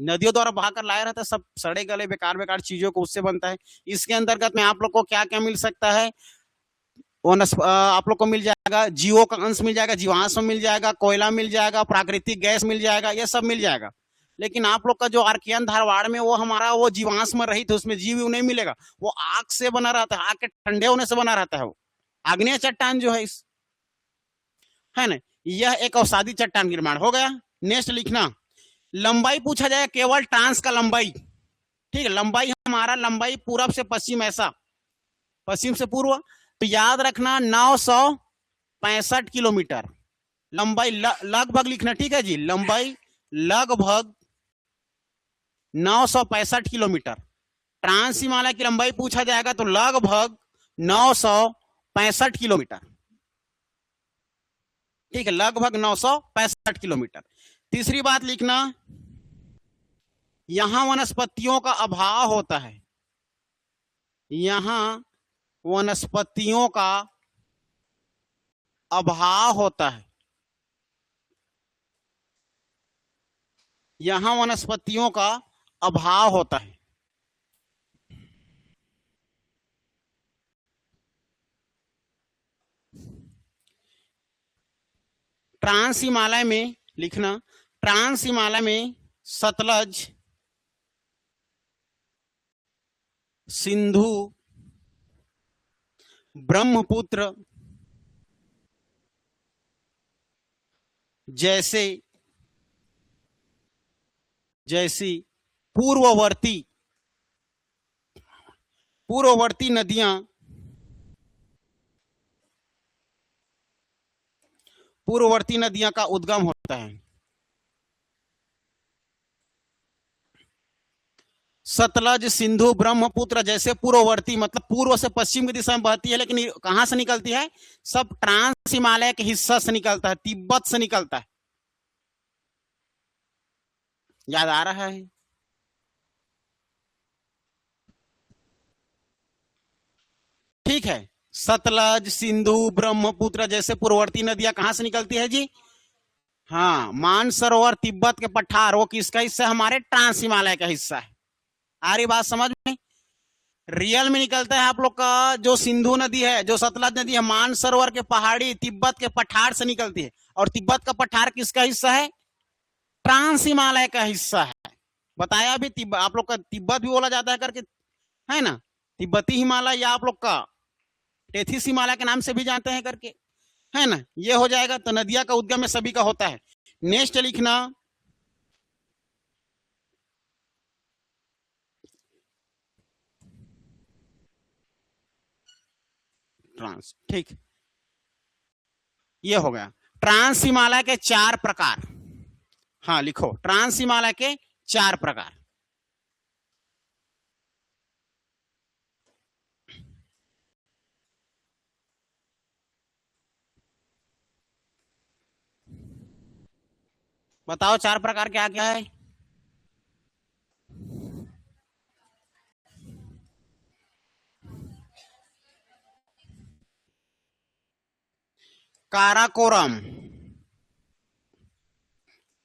नदियों द्वारा बहाकर लाया रहता है सब सड़े गले बेकार बेकार चीजों को, उससे बनता है। इसके अंतर्गत में आप लोग को क्या क्या मिल सकता है? आप लोग को मिल जाएगा, जीवों का अंश मिल जाएगा, जीवांश मिल जाएगा, कोयला मिल जाएगा, प्राकृतिक गैस मिल जाएगा, ये सब मिल जाएगा। लेकिन आप लोग का जो आर्कियन धारवाड़ में वो हमारा वो जीवांश में रहित है, उसमें जीव नहीं मिलेगा। वो आग से बना रहता है, आग के ठंडे होने से बना रहता है। वो आग्नेय चट्टान जो है इस, है ना, यह एक अवसादी चट्टान निर्माण हो गया। नेक्स्ट लिखना, लंबाई पूछा जाए केवल ट्रांस का लंबाई। ठीक है, लंबाई हमारा लंबाई पूरब से पश्चिम, ऐसा पश्चिम से पूर्व, तो याद रखना 965 किलोमीटर लंबाई लगभग लिखना। ठीक है जी, लंबाई लगभग 965 किलोमीटर। ट्रांस हिमालय की लंबाई पूछा जाएगा तो लगभग 965 किलोमीटर। ठीक है, लगभग 965 किलोमीटर। तीसरी बात लिखना, यहां वनस्पतियों का अभाव होता है। यहां वनस्पतियों का अभाव होता है। यहां वनस्पतियों का अभाव होता है। ट्रांस हिमालय में लिखना, ट्रांस हिमालय में सतलज, सिंधु, ब्रह्मपुत्र जैसी पूर्ववर्ती नदियां का उद्गम होता है। सतलज सिंधु ब्रह्मपुत्र जैसे पूर्ववर्ती मतलब पूर्व से पश्चिम की दिशा में बहती है, लेकिन कहां से निकलती है? सब ट्रांस हिमालय के हिस्सा से निकलता है, तिब्बत से निकलता है। याद आ रहा है? ठीक है, सतलज सिंधु ब्रह्मपुत्र जैसे पूर्ववर्ती नदियां कहां से निकलती है जी? हाँ, मानसरोवर तिब्बत के पठार वो किसका हिस्सा है? हमारे ट्रांस हिमालय का हिस्सा है। आ रही बात समझ में? रियल में निकलता है आप लोग का जो सिंधु नदी है, जो सतलज नदी है, मानसरोवर के पहाड़ी तिब्बत के पठार से निकलती है। और तिब्बत का पठार किसका हिस्सा है? ट्रांस हिमालय का हिस्सा है। बताया भी, आप लोग का तिब्बत भी बोला जाता है करके, है ना? तिब्बती हिमालय या आप लोग का टेथिस हिमालय के नाम से भी जानते हैं करके, है ना? ये हो जाएगा। तो नदिया का उद्गम में सभी का होता है। नेक्स्ट लिखना, ट्रांस। ठीक, ये हो गया ट्रांस हिमालय के 4 प्रकार। हाँ लिखो, ट्रांस हिमालय के 4 प्रकार। बताओ 4 प्रकार क्या क्या है? काराकोरम,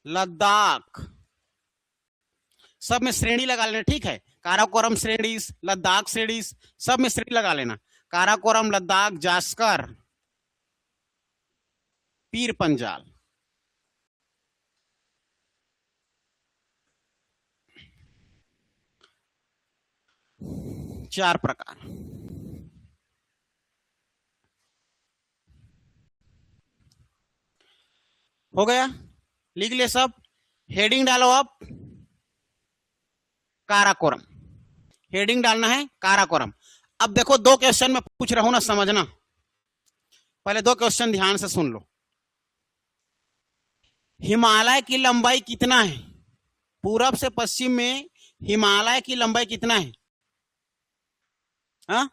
लद्दाख, सब में श्रेणी लगा लेना। ठीक है, काराकोरम श्रेणी, लद्दाख श्रेणी, सब में श्रेणी लगा लेना। काराकोरम, लद्दाख, जास्कर, पीर पंजाल। चार प्रकार हो गया। लिख ले सब, हेडिंग डालो अब, काराकोरम। हेडिंग डालना है काराकोरम। अब देखो 2 क्वेश्चन में पूछ रहा हूं ना, समझना। पहले 2 क्वेश्चन ध्यान से सुन लो। हिमालय की लंबाई कितना है? पूरब से पश्चिम में हिमालय की लंबाई कितना है? हा?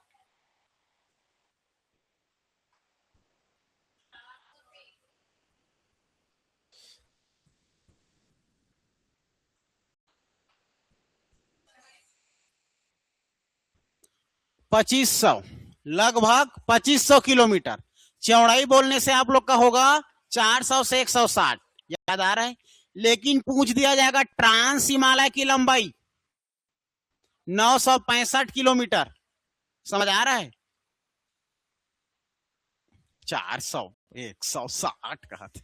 पच्चीस सौ, लगभग 2500 किलोमीटर। चौड़ाई बोलने से आप लोग का होगा 400 से 160। याद आ रहा है? लेकिन पूछ दिया जाएगा ट्रांस हिमालय की लंबाई 965 किलोमीटर। समझ आ रहा है? 400 160 कहा था।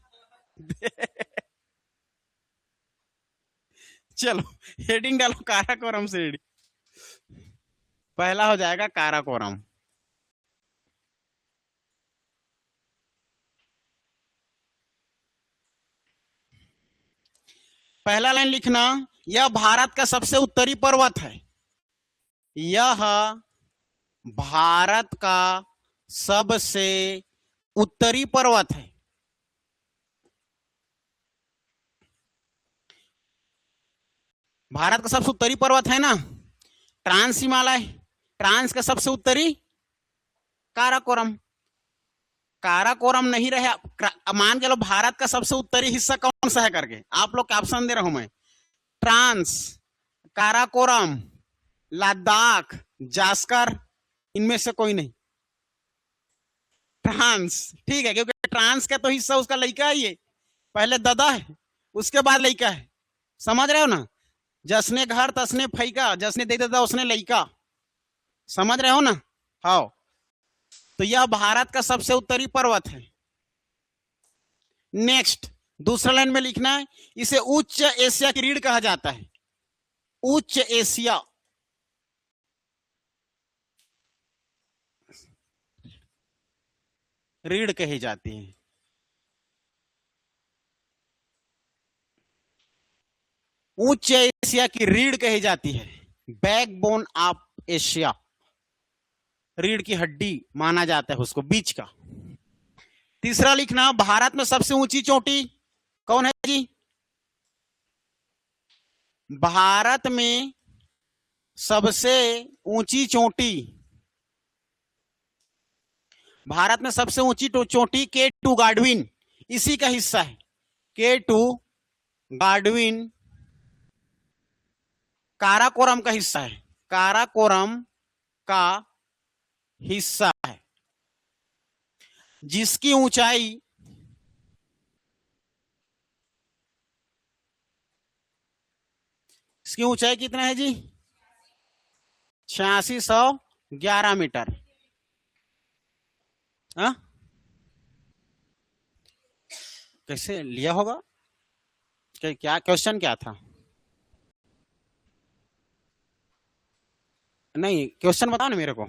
चलो हेडिंग डालो, काराकोरम से हेडिंग। पहला हो जाएगा काराकोरम। पहला लाइन लिखना, यह भारत का सबसे उत्तरी पर्वत है। यह भारत का सबसे उत्तरी पर्वत है। भारत का सबसे उत्तरी पर्वत है ना ट्रांस हिमालय। ट्रांस का सबसे उत्तरी काराकोरम। काराकोरम नहीं रहे, मान के लो भारत का सबसे उत्तरी हिस्सा कौन सा है करके, आप लोग का ऑप्शन दे रहा हूं मैं। ट्रांस, काराकोरम, लद्दाख, जास्कर, इनमें से कोई नहीं। ट्रांस। ठीक है, क्योंकि ट्रांस का तो हिस्सा उसका लड़का ही है। पहले ददा है, उसके बाद लड़का है। समझ रहे हो ना? जसने घर तसने फैका, जसने दे देता उसने लड़का। समझ रहे हो ना? हाँ, तो यह भारत का सबसे उत्तरी पर्वत है। नेक्स्ट, दूसरा लाइन में लिखना है, इसे उच्च एशिया की रीढ़ कहा जाता है। उच्च एशिया, रीढ़ कही जाती है। उच्च एशिया की रीढ़ कही जाती है, बैकबोन ऑफ एशिया। रीढ़ की हड्डी माना जाता है उसको, बीच का। तीसरा लिखना, भारत में सबसे ऊंची चोटी कौन है जी? भारत में सबसे ऊंची चोटी, भारत में सबसे ऊंची चोटी K2 गार्डविन, इसी का हिस्सा है। K2 गार्डविन काराकोरम का हिस्सा है, काराकोरम का हिस्सा है, जिसकी ऊंचाई इसकी ऊंचाई कितना है जी? 8611 मीटर। हाँ, कैसे लिया होगा? क्या क्वेश्चन क्या था? नहीं, क्वेश्चन बताओ ना मेरे को।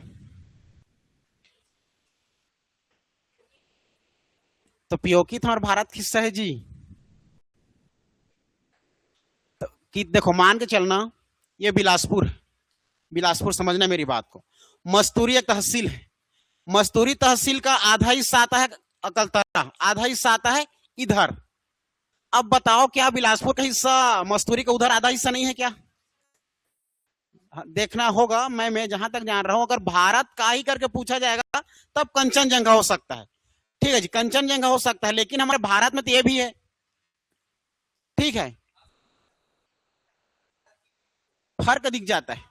तो पीओकी तो हमारे भारत का हिस्सा है जी। तो कि देखो, मान के चलना ये बिलासपुर है, बिलासपुर समझना मेरी बात को। मस्तूरी एक तहसील है, मस्तूरी तहसील का आधा हिस्सा आता है अकलतरा, आधा हिस्सा आता है इधर। अब बताओ, क्या बिलासपुर का हिस्सा मस्तूरी का उधर आधा हिस्सा नहीं है क्या? देखना होगा। मैं जहां तक जान रहा हूं, अगर भारत का ही करके पूछा जाएगा तब कंचनजंगा हो सकता है। ठीक है जी, कंचनजंगा हो सकता है, लेकिन हमारे भारत में तो ये भी है। ठीक है, फर्क दिख जाता है।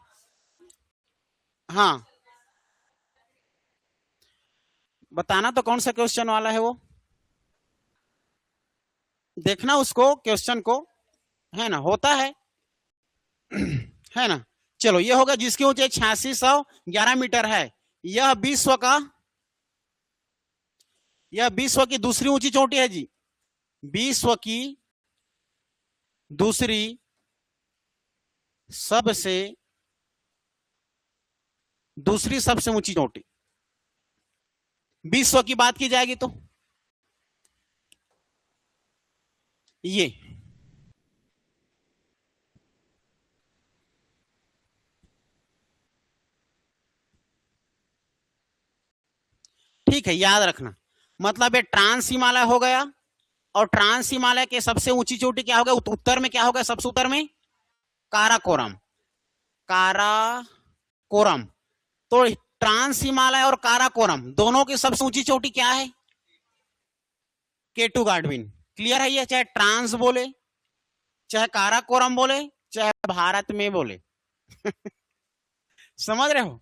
हाँ, बताना तो कौन सा क्वेश्चन वाला है वो, देखना उसको, क्वेश्चन को, है ना, होता है है ना। चलो, ये होगा जिसकी ऊंचाई 8611 मीटर है। यह विश्व की दूसरी ऊंची चोटी है जी, विश्व की दूसरी सबसे ऊंची चोटी, विश्व की बात की जाएगी तो ये। ठीक है, याद रखना, मतलब ये ट्रांस हिमालय हो गया, और ट्रांस हिमालय के सबसे ऊंची चोटी क्या होगा? उत्तर में क्या होगा? सबसे उत्तर में काराकोरम, काराकोरम। तो ट्रांस हिमालय और काराकोरम दोनों की सबसे ऊंची चोटी क्या है? K2 Godwin. क्लियर है ये? चाहे ट्रांस बोले, चाहे काराकोरम बोले, चाहे भारत में बोले समझ रहे हो?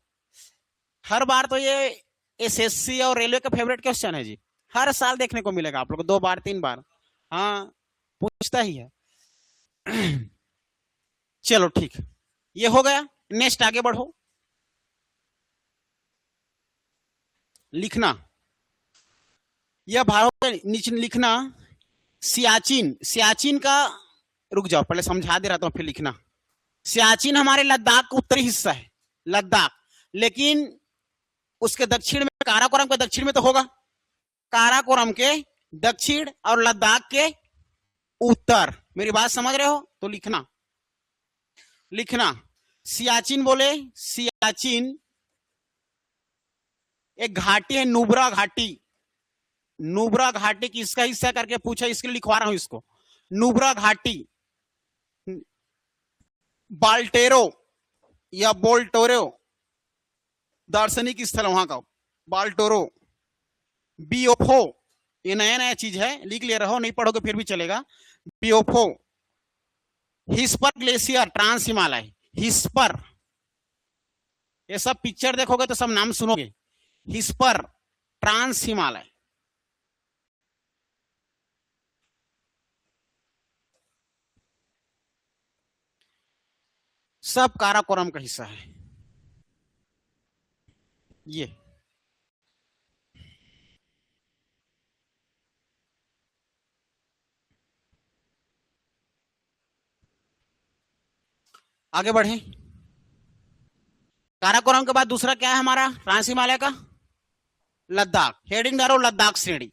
हर बार तो ये एसएससी और रेलवे का फेवरेट क्वेश्चन है जी, हर साल देखने को मिलेगा आप लोग को, 2 बार 3 बार। हाँ, पूछता ही है चलो ठीक, ये हो गया। नेक्स्ट आगे बढ़ो, लिखना, यह भारत नीचे लिखना। सियाचिन, सियाचिन का, रुक जाओ पहले समझा दे रहा था, फिर लिखना। सियाचिन हमारे लद्दाख का उत्तरी हिस्सा है, लद्दाख, लेकिन उसके दक्षिण में, काराकोरम के दक्षिण में तो होगा, काराकोरम के दक्षिण और लद्दाख के उत्तर। मेरी बात समझ रहे हो? तो लिखना, सियाचिन बोले, सियाचिन एक घाटी है, नुब्रा घाटी, नुब्रा घाटी किसका हिस्सा करके पूछा, इसके लिए लिखवा रहा हूं इसको। नुब्रा घाटी, बाल्टेरो या बोल्टोरो दार्शनिक स्थल वहां का, बाल्टोरो, बियोफो, ये नया नया चीज है, लिख ले रहो, नहीं पढ़ोगे फिर भी चलेगा। बियोफो, हिस्पर ग्लेशियर, ट्रांस हिमालय, हिस्पर, ये सब पिक्चर देखोगे तो सब नाम सुनोगे, हिस्पर, ट्रांस हिमालय। सब काराकोरम का हिस्सा है ये। आगे बढ़े, काराकोरम के बाद दूसरा क्या है हमारा ट्रांस हिमालय का? लद्दाख। हेडिंग डालो लद्दाख श्रेणी,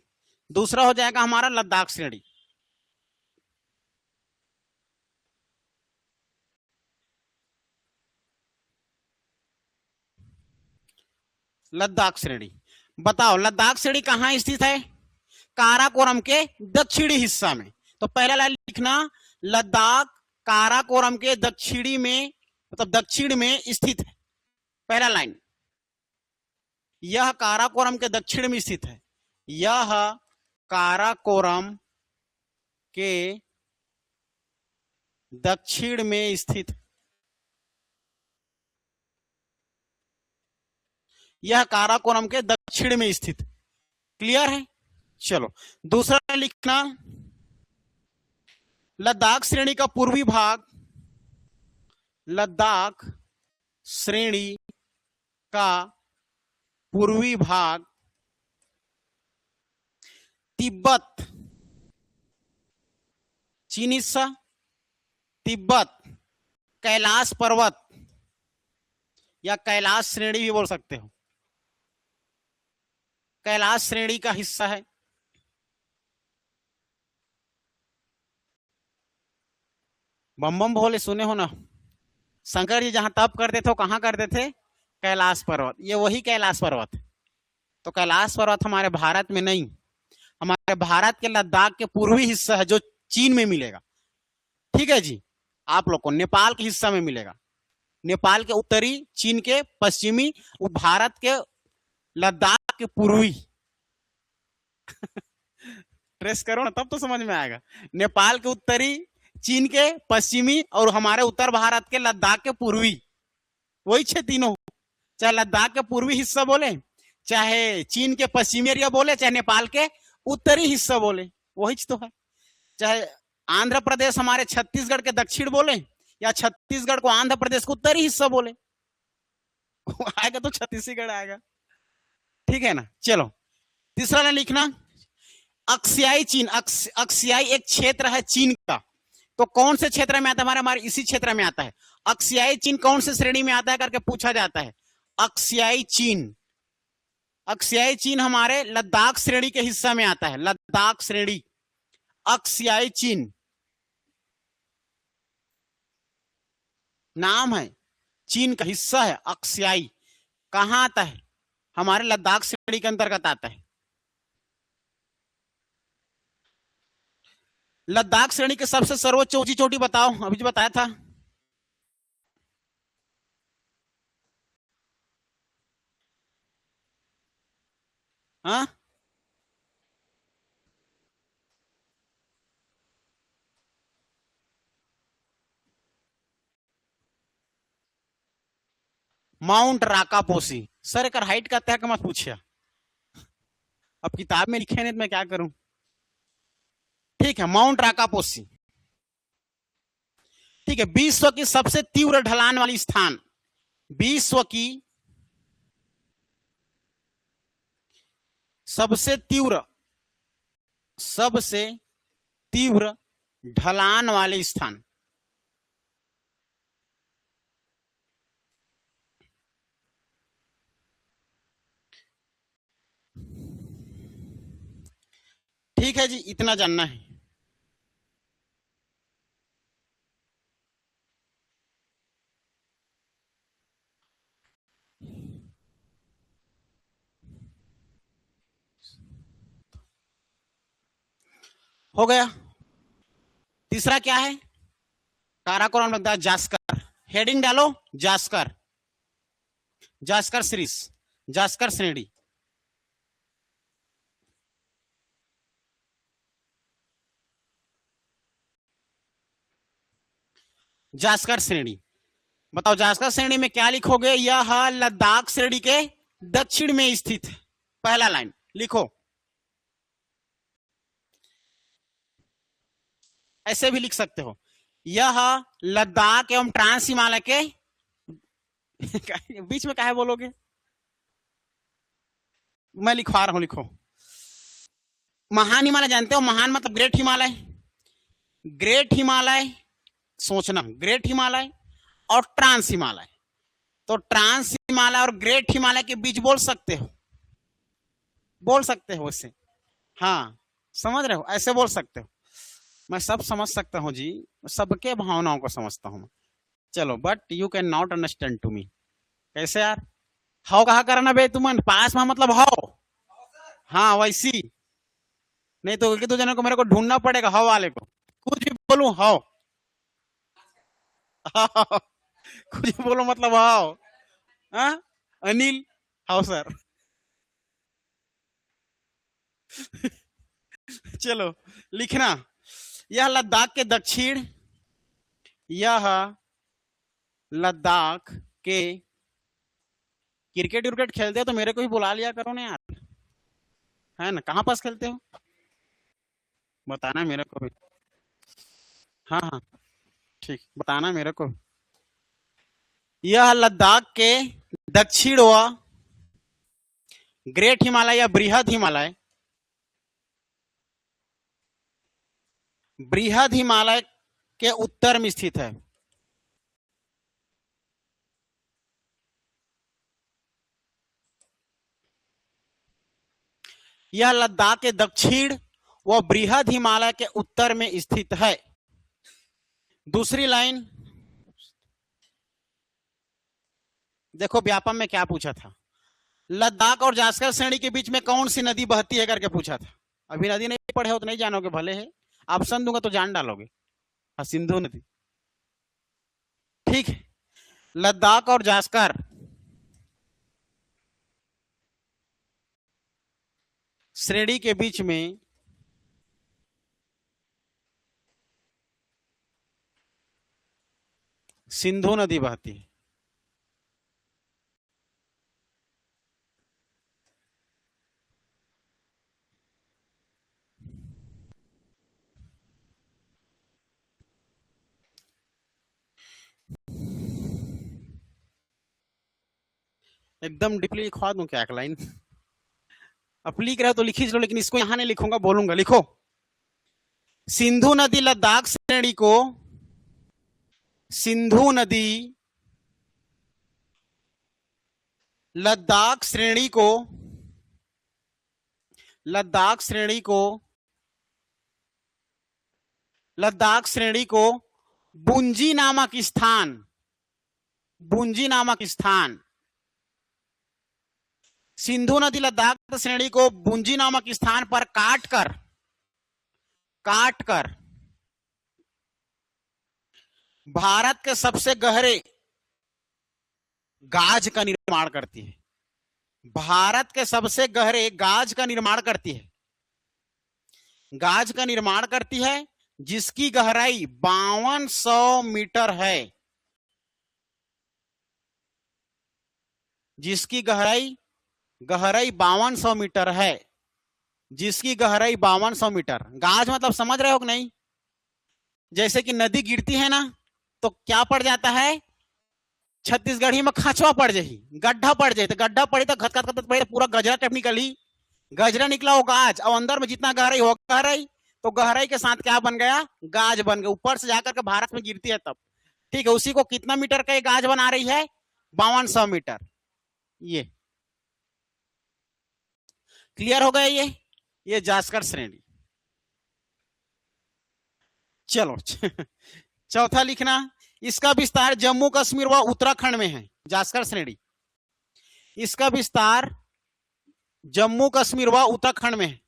दूसरा हो जाएगा हमारा लद्दाख श्रेणी। लद्दाख श्रेणी, बताओ लद्दाख श्रेणी कहां स्थित है? काराकोरम के दक्षिणी हिस्सा में। तो पहला लाइन लिखना, लद्दाख काराकोरम के दक्षिणी में मतलब दक्षिण में स्थित है। पहला लाइन, यह काराकोरम के दक्षिण में स्थित है। यह काराकोरम के दक्षिण में स्थित, यह काराकोरम के दक्षिण में स्थित। क्लियर है? चलो दूसरा लिखना, लद्दाख श्रेणी का पूर्वी भाग, लद्दाख श्रेणी का पूर्वी भाग तिब्बत, चीन हिस्सा, तिब्बत, कैलाश पर्वत या कैलाश श्रेणी भी बोल सकते हो, कैलाश श्रेणी का हिस्सा है। बम बम भोले सुने हो ना, शंकर जी जहां तप करते थे वो कहां करते थे? कैलाश पर्वत। ये वही कैलाश पर्वत। तो कैलाश पर्वत हमारे भारत में नहीं, हमारे भारत के लद्दाख के पूर्वी हिस्सा है जो चीन में मिलेगा। ठीक है जी, आप लोग को नेपाल के हिस्सा में मिलेगा, नेपाल के उत्तरी, चीन के पश्चिमी, भारत के लद्दाख के पूर्वी। ट्रेस करो ना तब तो समझ में आएगा। नेपाल के उत्तरी, चीन के पश्चिमी और हमारे उत्तर भारत के लद्दाख के पूर्वी, वही छह तीनों। चाहे लद्दाख के पूर्वी हिस्सा बोले, चाहे चीन के पश्चिमी एरिया बोले, चाहे नेपाल के उत्तरी हिस्सा बोले, वही तो है। चाहे आंध्र प्रदेश हमारे छत्तीसगढ़ के दक्षिण बोले, या छत्तीसगढ़ को आंध्र प्रदेश को उत्तरी हिस्सा बोले, आएगा तो छत्तीसगढ़ आएगा। ठीक है ना? चलो तीसरा लाइन लिखना, अक्सियाई चीन। अक्सियाई एक क्षेत्र है चीन का। तो कौन से क्षेत्र में आता है? हमारे इसी क्षेत्र में आता है। अक्सियाई चीन कौन से श्रेणी में आता है करके पूछा जाता है। अक्सियाई चीन, अक्सियाई चीन हमारे लद्दाख श्रेणी के हिस्सा में आता है। लद्दाख श्रेणी, अक्सियाई चीन नाम है, चीन का हिस्सा है। अक्सियाई कहां आता है? हमारे लद्दाख श्रेणी के अंतर्गत आता है। लद्दाख श्रेणी के सबसे सर्वोच्च ऊंची चोटी बताओ, अभी जो बताया था। हाँ, माउंट राकापोसी। सर एक हाइट का तय मत पूछिए, अब किताब में लिखे नहीं तो मैं क्या करूं। ठीक है, माउंट राकापोसी। ठीक है, विश्व की सबसे तीव्र ढलान वाली स्थान, विश्व की सबसे तीव्र ढलान वाले स्थान। ठीक है जी, इतना जानना है। हो गया। तीसरा क्या है? काराकोरम लगता है जास्कर। हेडिंग डालो, जास्कर, जास्कर सीरीज, जास्कर श्रेणी। जास्कर श्रेणी बताओ, जास्कर श्रेणी में क्या लिखोगे? यह लद्दाख श्रेणी के दक्षिण में स्थित है। पहला लाइन लिखो, ऐसे भी लिख सकते हो, यह लद्दाख एवं ट्रांस हिमालय के बीच में काहे बोलोगे? मैं लिखवा रहा हूं, लिखो। महान हिमालय जानते हो? महान मतलब ग्रेट हिमालय। ग्रेट हिमालय सोचना, ग्रेट हिमालय और ट्रांस हिमालय। तो ट्रांस हिमालय और ग्रेट हिमालय के बीच बोल सकते हो, बोल सकते हो इससे। हाँ समझ रहे हो, ऐसे बोल सकते हो। मैं सब समझ सकता हूं जी, सबके भावनाओं को समझता हूं मैं। चलो, but you can not understand to me. कैसे यार? हाउ कहा करना बे तुमन, पास में मतलब हाउ। हाँ वैसी नहीं तो दो जनों को मेरे को ढूंढना पड़ेगा हाउ वाले को, कुछ भी बोलूं हाउ। कुछ बोलो मतलब आओ। हाँ अनिल, हाँ सर। चलो लिखना, यह लद्दाख के दक्षिण, यह लद्दाख के, क्रिकेट विकेट खेलते हो तो मेरे को भी बुला लिया करो ना यार, है ना? कहाँ पास खेलते हो बताना मेरे को भी। हाँ हाँ ठीक, बताना मेरे को। यह लद्दाख के दक्षिण व ग्रेट हिमालय या बृहद हिमालय, बृहद हिमालय के उत्तर में स्थित है। यह लद्दाख के दक्षिण व बृहद हिमालय के उत्तर में स्थित है। दूसरी लाइन देखो, व्यापम में क्या पूछा था, लद्दाख और जास्कर श्रेणी के बीच में कौन सी नदी बहती है करके पूछा था। अभी नदी नहीं पढ़े हो तो नहीं जानोगे, भले है ऑप्शन दूंगा तो जान डालोगे। हाँ, सिंधु नदी। ठीक है, लद्दाख और जास्कर श्रेणी के बीच में सिंधु नदी बहती है। एकदम डीपली लिखवा दूं क्या एक लाइन? अब लिख रहे हो तो लिखी चलो, लेकिन इसको यहां नहीं लिखूंगा, बोलूंगा। लिखो, सिंधु नदी लद्दाख श्रेणी को, सिंधु नदी लद्दाख श्रेणी को, लद्दाख श्रेणी को, लद्दाख श्रेणी को बुंजी नामक स्थान, बुंजी नामक स्थान, सिंधु नदी लद्दाख श्रेणी को बुंजी नामक स्थान पर काटकर, काटकर भारत के सबसे गहरे गाज का निर्माण करती है। भारत के सबसे गहरे गाज का निर्माण करती है, गाज का निर्माण करती है, जिसकी गहराई 5200 मीटर है, जिसकी गहराई 5200 मीटर है, जिसकी गहराई 5200 मीटर। गाज मतलब समझ रहे हो कि नहीं? जैसे कि नदी गिरती है ना तो क्या पड़ जाता है, छत्तीसगढ़ी में खचवा पड़ जाही, गड्ढा पड़ जाए, तो गड्ढा पड़े तो खत खत पड़े, पूरा गजरा टाइप निकली, गजरा निकला वो गाज, और अंदर में जितना गहराई हो गहराई, तो गहराई के साथ क्या बन गया, गाज बन गया, ऊपर से जाकर के भारत में गिरती है तब। ठीक है, उसी को कितना मीटर का गाज बना रही है, 5200 मीटर। ये क्लियर हो गया? ये जास्कर श्रेणी। चलो चौथा लिखना, इसका विस्तार जम्मू कश्मीर व उत्तराखंड में है। जास्कर श्रेणी, इसका विस्तार जम्मू कश्मीर व उत्तराखंड में है।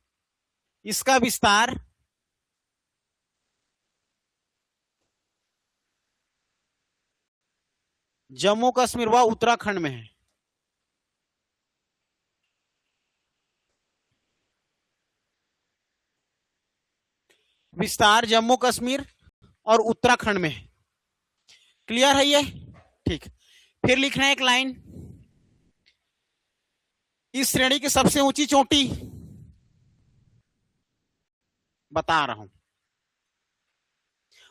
इसका विस्तार जम्मू कश्मीर व उत्तराखंड में है। विस्तार जम्मू कश्मीर और उत्तराखंड में है। क्लियर है ये? ठीक, फिर लिखना है एक लाइन, इस श्रेणी की सबसे ऊंची चोटी बता रहा हूं,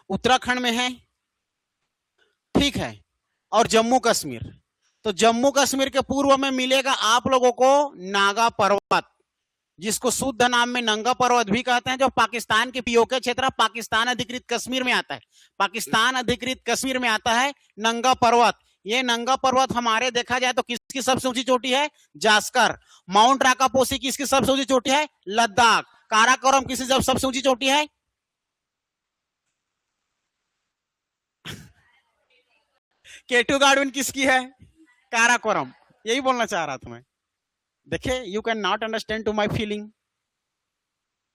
उत्तराखंड में है। ठीक है, और जम्मू कश्मीर, तो जम्मू कश्मीर के पूर्व में मिलेगा आप लोगों को नागा पर्वत, जिसको शुद्ध नाम में नंगा पर्वत भी कहते हैं, जो पाकिस्तान के पीओके क्षेत्र, पाकिस्तान अधिकृत कश्मीर में आता है, पाकिस्तान अधिकृत कश्मीर में आता है नंगा पर्वत। ये नंगा पर्वत हमारे देखा जाए तो किसकी सबसे ऊंची चोटी है, जास्कर। माउंट राकापोसी किसकी सबसे ऊंची चोटी है, लद्दाख। काराकोरम किसकी सबसे ऊंची चोटी है, केटू गार्डविन किसकी है, काराकोरम। यही बोलना चाह रहा था मैं। देखिए, you can not understand to my feeling,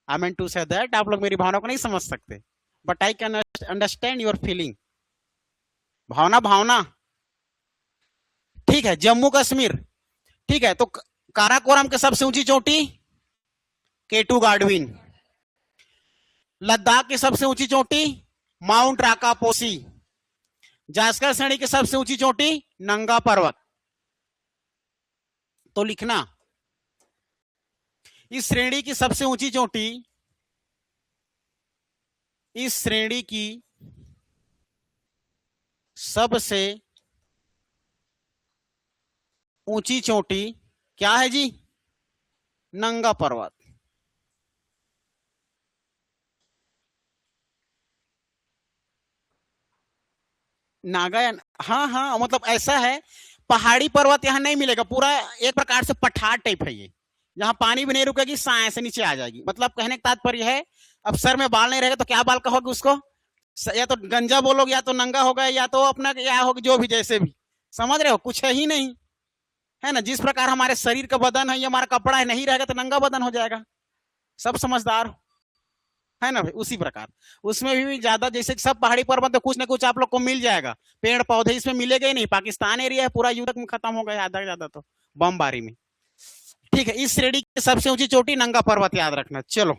I mean to say that, आप लोग मेरी भावना को नहीं समझ सकते, but I can understand your feeling. भावना भावना ठीक है, जम्मू कश्मीर, ठीक है, तो काराकोरम की सबसे ऊंची चोटी केटू गार्डविन, लद्दाख की सबसे ऊंची चोटी माउंट राकापोसी, जास्कर श्रेणी की सबसे ऊंची चोटी नंगा पर्वत। तो लिखना, इस श्रेणी की सबसे ऊंची चोटी, इस श्रेणी की सबसे ऊंची चोटी क्या है जी? नंगा पर्वत। नागालैंड, हाँ हाँ, मतलब ऐसा है, पहाड़ी पर्वत यहाँ नहीं मिलेगा, पूरा एक प्रकार से पठार टाइप है ये, यहाँ पानी भी नहीं रुकेगी, साए से नीचे आ जाएगी। मतलब कहने का तात्पर्य है, अब सर में बाल नहीं रहेगा तो क्या बाल कहोगे उसको? या तो गंजा बोलोगे, या तो नंगा होगा, या तो अपना या होगा, जो भी जैसे भी, समझ रहे हो, कुछ है ही नहीं, है ना। जिस प्रकार हमारे शरीर का बदन है, ये हमारा कपड़ा है, नहीं रहेगा तो नंगा बदन हो जाएगा। सब समझदार है ना भाई। उसी प्रकार उसमें भी ज्यादा, जैसे सब पहाड़ी पर्वत में कुछ ना कुछ आप लोग को मिल जाएगा, पेड़ पौधे इसमें मिलेगा ही नहीं। पाकिस्तान एरिया है, पूरा युद्ध में खत्म हो गया आधा ज्यादा तो बमबारी में। ठीक है, इस श्रेणी की सबसे ऊंची चोटी नंगा पर्वत, याद रखना। चलो,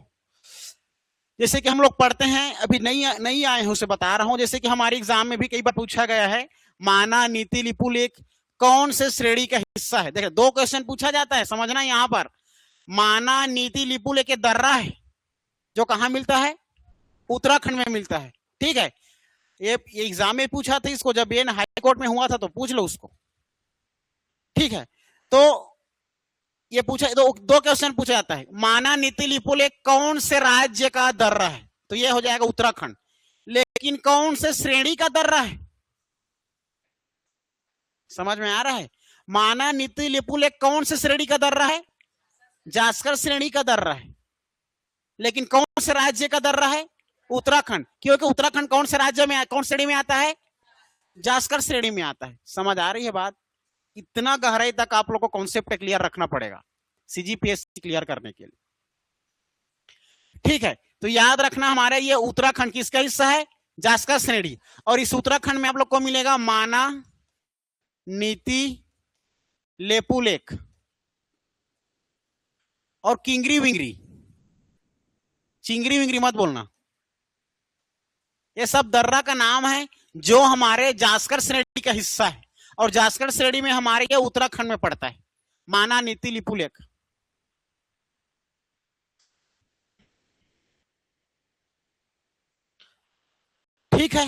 जैसे कि हम लोग पढ़ते हैं, अभी नहीं आए हैं उसे बता रहा हूं। जैसे कि हमारे एग्जाम में भी कई बार पूछा गया है, माना नीति लिपुलेख कौन से श्रेणी का हिस्सा है? देखिए, दो क्वेश्चन पूछा जाता है, समझना। यहां पर माना नीति लिपुलेख दर्रा है, जो कहां मिलता है? उत्तराखंड में मिलता है। ठीक है, ये एग्जाम में पूछा था इसको, जब ये हाई कोर्ट में हुआ था, तो पूछ लो उसको। ठीक है, तो ये पूछा, दो क्वेश्चन पूछा जाता है, माना नीति लिपुलेख कौन से राज्य का दर्रा है? तो ये हो जाएगा उत्तराखंड। लेकिन कौन से श्रेणी का दर्रा है? समझ में आ रहा है? माना नीति लिपुलेख कौन से श्रेणी का दर्रा है? जास्कर श्रेणी का दर्रा है। लेकिन कौन से राज्य का दर्रा है? उत्तराखंड। क्योंकि उत्तराखंड कौन से राज्य में, कौन श्रेणी में आता है? जास्कर श्रेणी में आता है। समझ आ रही है बात? इतना गहराई तक आप लोग को कॉन्सेप्ट क्लियर रखना पड़ेगा सीजीपीएससी क्लियर करने के लिए। ठीक है, तो याद रखना, हमारे ये उत्तराखंड किसका हिस्सा है? जास्कर श्रेणी। और इस उत्तराखंड में आप लोग को मिलेगा माना नीति लेपुलेख और किंगरी विंगरी। चिंगरी विंगरी मत बोलना, ये सब दर्रा का नाम है जो हमारे जास्कर श्रेणी का हिस्सा है। और जास्कर श्रेणी में हमारे ये उत्तराखंड में पड़ता है, माना नीति लिपुलेख। ठीक है,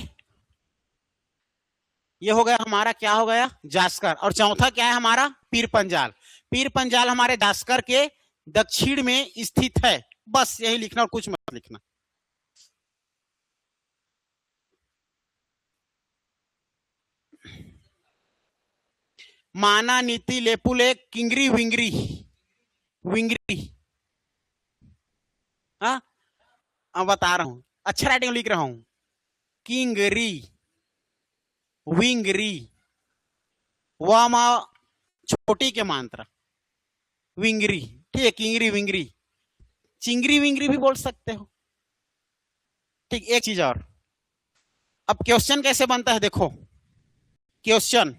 ये हो गया हमारा, क्या हो गया? जास्कर। और चौथा क्या है हमारा? पीर पंजाल। पीर पंजाल हमारे जास्कर के दक्षिण में स्थित है। बस यही लिखना और कुछ मत लिखना। माना नीति लेपुलेख किंगरी विंगरी, विंगरी, हाँ बता रहा हूं, अच्छा राइटिंग लिख रहा हूं, किंगरी विंगरी, वामा छोटी के मात्रा, विंगरी। ठीक है, किंगरी विंगरी, चिंगरी विंगरी भी बोल सकते हो। ठीक, एक चीज और, अब क्वेश्चन कैसे बनता है देखो। क्वेश्चन,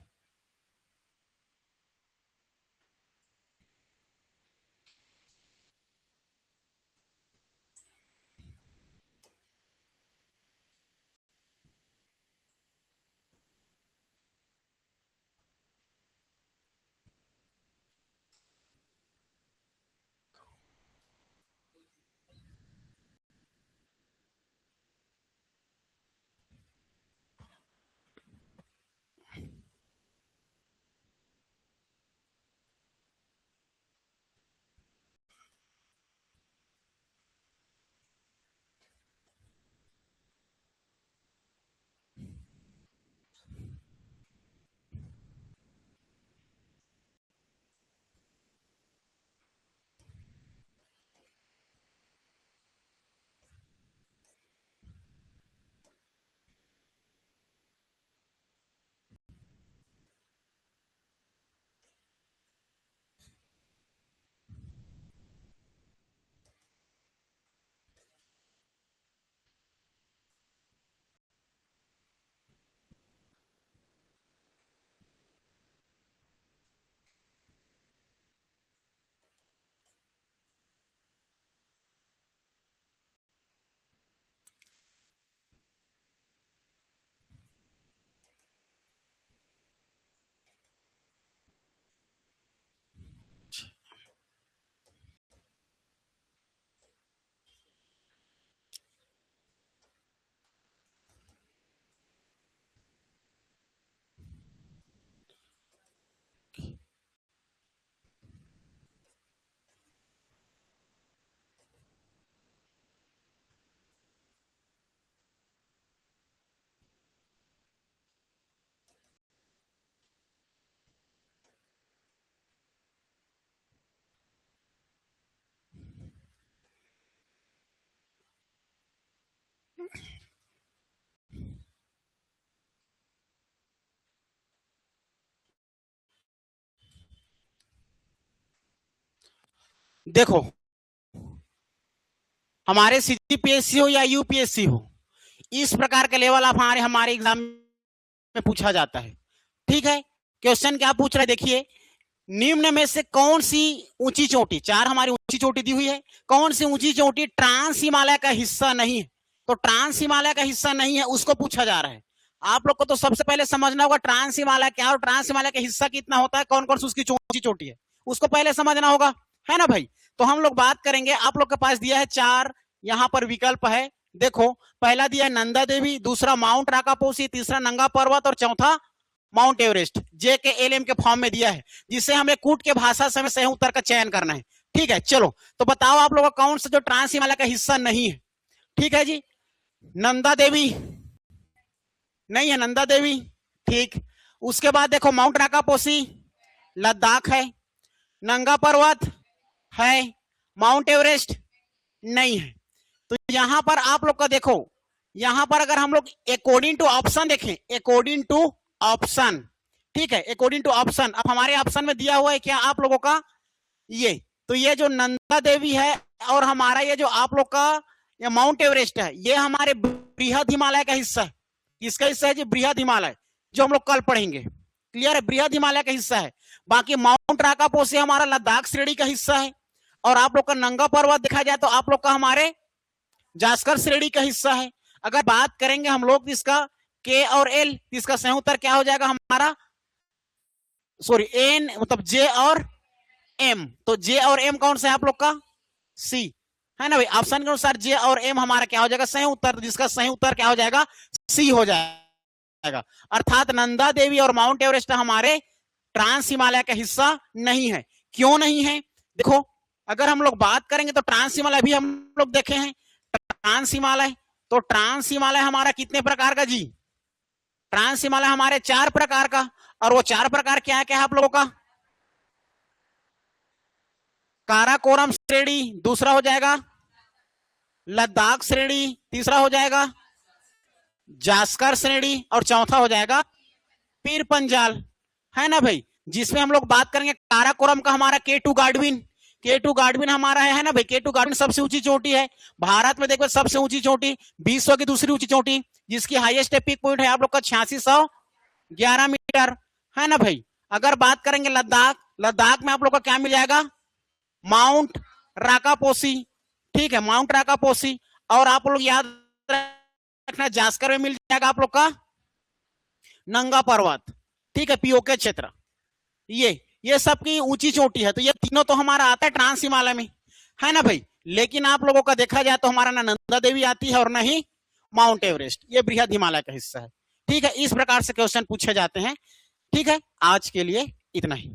देखो, हमारे सीजीपीएससी हो या यूपीएससी हो, इस प्रकार के लेवल आप हमारे हमारे एग्जाम में पूछा जाता है। ठीक है, क्वेश्चन क्या पूछ रहा है, देखिए, निम्न में से कौन सी ऊंची चोटी, चार हमारी ऊंची चोटी दी हुई है, कौन सी ऊंची चोटी ट्रांस हिमालय का हिस्सा नहीं है? तो ट्रांस हिमालय का हिस्सा नहीं है, उसको पूछा जा रहा है। आप लोग को तो सबसे पहले समझना होगा ट्रांस हिमालय क्या और ट्रांस हिमालय का हिस्सा कितना होता है, कौन कौन सी उसकी ऊंची चोटी है, उसको पहले समझना होगा, है ना भाई। तो हम लोग बात करेंगे, आप लोग के पास दिया है चार यहां पर विकल्प है। देखो, पहला दिया है नंदा देवी, दूसरा माउंट राकापोसी, तीसरा नंगा पर्वत और चौथा माउंट एवरेस्ट। JKLM के फॉर्म में दिया है, जिसे हमें कूट के भाषा से सही उत्तर का चयन करना है। ठीक है, चलो तो बताओ आप लोगों का कौन सा जो ट्रांस हिमालय का हिस्सा नहीं है। ठीक है जी, नंदा देवी नहीं है, नंदा देवी, ठीक। उसके बाद देखो माउंट राकापोसी लद्दाख है, नंगा पर्वत है, माउंट एवरेस्ट नहीं है। तो यहां पर आप लोग का देखो, यहां पर अगर हम लोग अकॉर्डिंग टू ऑप्शन देखें, अकॉर्डिंग टू ऑप्शन, ठीक है, अकॉर्डिंग टू ऑप्शन, अब हमारे ऑप्शन में दिया हुआ है क्या आप लोगों का, ये तो ये जो नंदा देवी है और हमारा ये जो आप लोग का ये माउंट एवरेस्ट है, ये हमारे बृहद हिमालय का हिस्सा है। किसका हिस्सा है जी? बृहद हिमालय, जो हम लोग कल पढ़ेंगे। क्लियर है, बृहद हिमालय का हिस्सा है। बाकी माउंट राकापोसी हमारा लद्दाख श्रेणी का हिस्सा है, और आप लोग का नंगा पर्वत देखा जाए तो आप लोग का हमारे जास्कर श्रेणी का हिस्सा है। अगर बात करेंगे हम लोग इसका के और एल, इसका सही उत्तर क्या हो जाएगा हमारा, सॉरी एन मतलब जे और एम। तो जे और एम कौन सा है आप लोग का? सी, है ना भाई। ऑप्शन के अनुसार जे और एम हमारा क्या हो जाएगा? सही उत्तर, जिसका सही उत्तर क्या हो जाएगा? सी हो जाएगा। अर्थात नंदा देवी और माउंट एवरेस्ट हमारे ट्रांस हिमालय का हिस्सा नहीं है। क्यों नहीं है? देखो, अगर हम लोग बात करेंगे तो ट्रांस हिमालय भी हम लोग देखे हैं। ट्रांस हिमालय, तो ट्रांस हिमालय हमारा कितने प्रकार का जी? ट्रांस हिमालय हमारे 4 प्रकार का, और वो 4 प्रकार क्या है क्या है आप लोगों का? काराकोरम श्रेणी दूसरा हो जाएगा, लद्दाख श्रेणी तीसरा हो जाएगा, जास्कर श्रेणी और चौथा हो जाएगा पीर पंजाल, है ना भाई। जिसमें हम लोग बात करेंगे काराकोरम का हमारा K2 गार्डविन, K2 गार्डविन हमारा है ना भाई। K2 गार्डविन सबसे ऊंची चोटी है भारत में, देखो सबसे ऊंची चोटी, विश्व की दूसरी ऊंची चोटी, जिसकी हाईएस्ट पीक पॉइंट है आप लोग का 8611 मीटर, है ना भाई। अगर बात करेंगे लद्दाख, लद्दाख में आप लोग का क्या मिल जाएगा? माउंट राकापोसी, ठीक है, माउंट राकापोसी। और आप लोग याद रखना जास्कर में मिल जाएगा आप लोग का नंगा पर्वत, ठीक है, पीओके क्षेत्र। ये सबकी ऊंची चोटी है। तो ये तीनों तो हमारा आता है ट्रांस हिमालय में, है ना भाई। लेकिन आप लोगों का देखा जाए तो हमारा ना नंदा देवी आती है और ना ही माउंट एवरेस्ट, ये बृहद हिमालय का हिस्सा है। ठीक है, इस प्रकार से क्वेश्चन पूछे जाते हैं। ठीक है, आज के लिए इतना ही।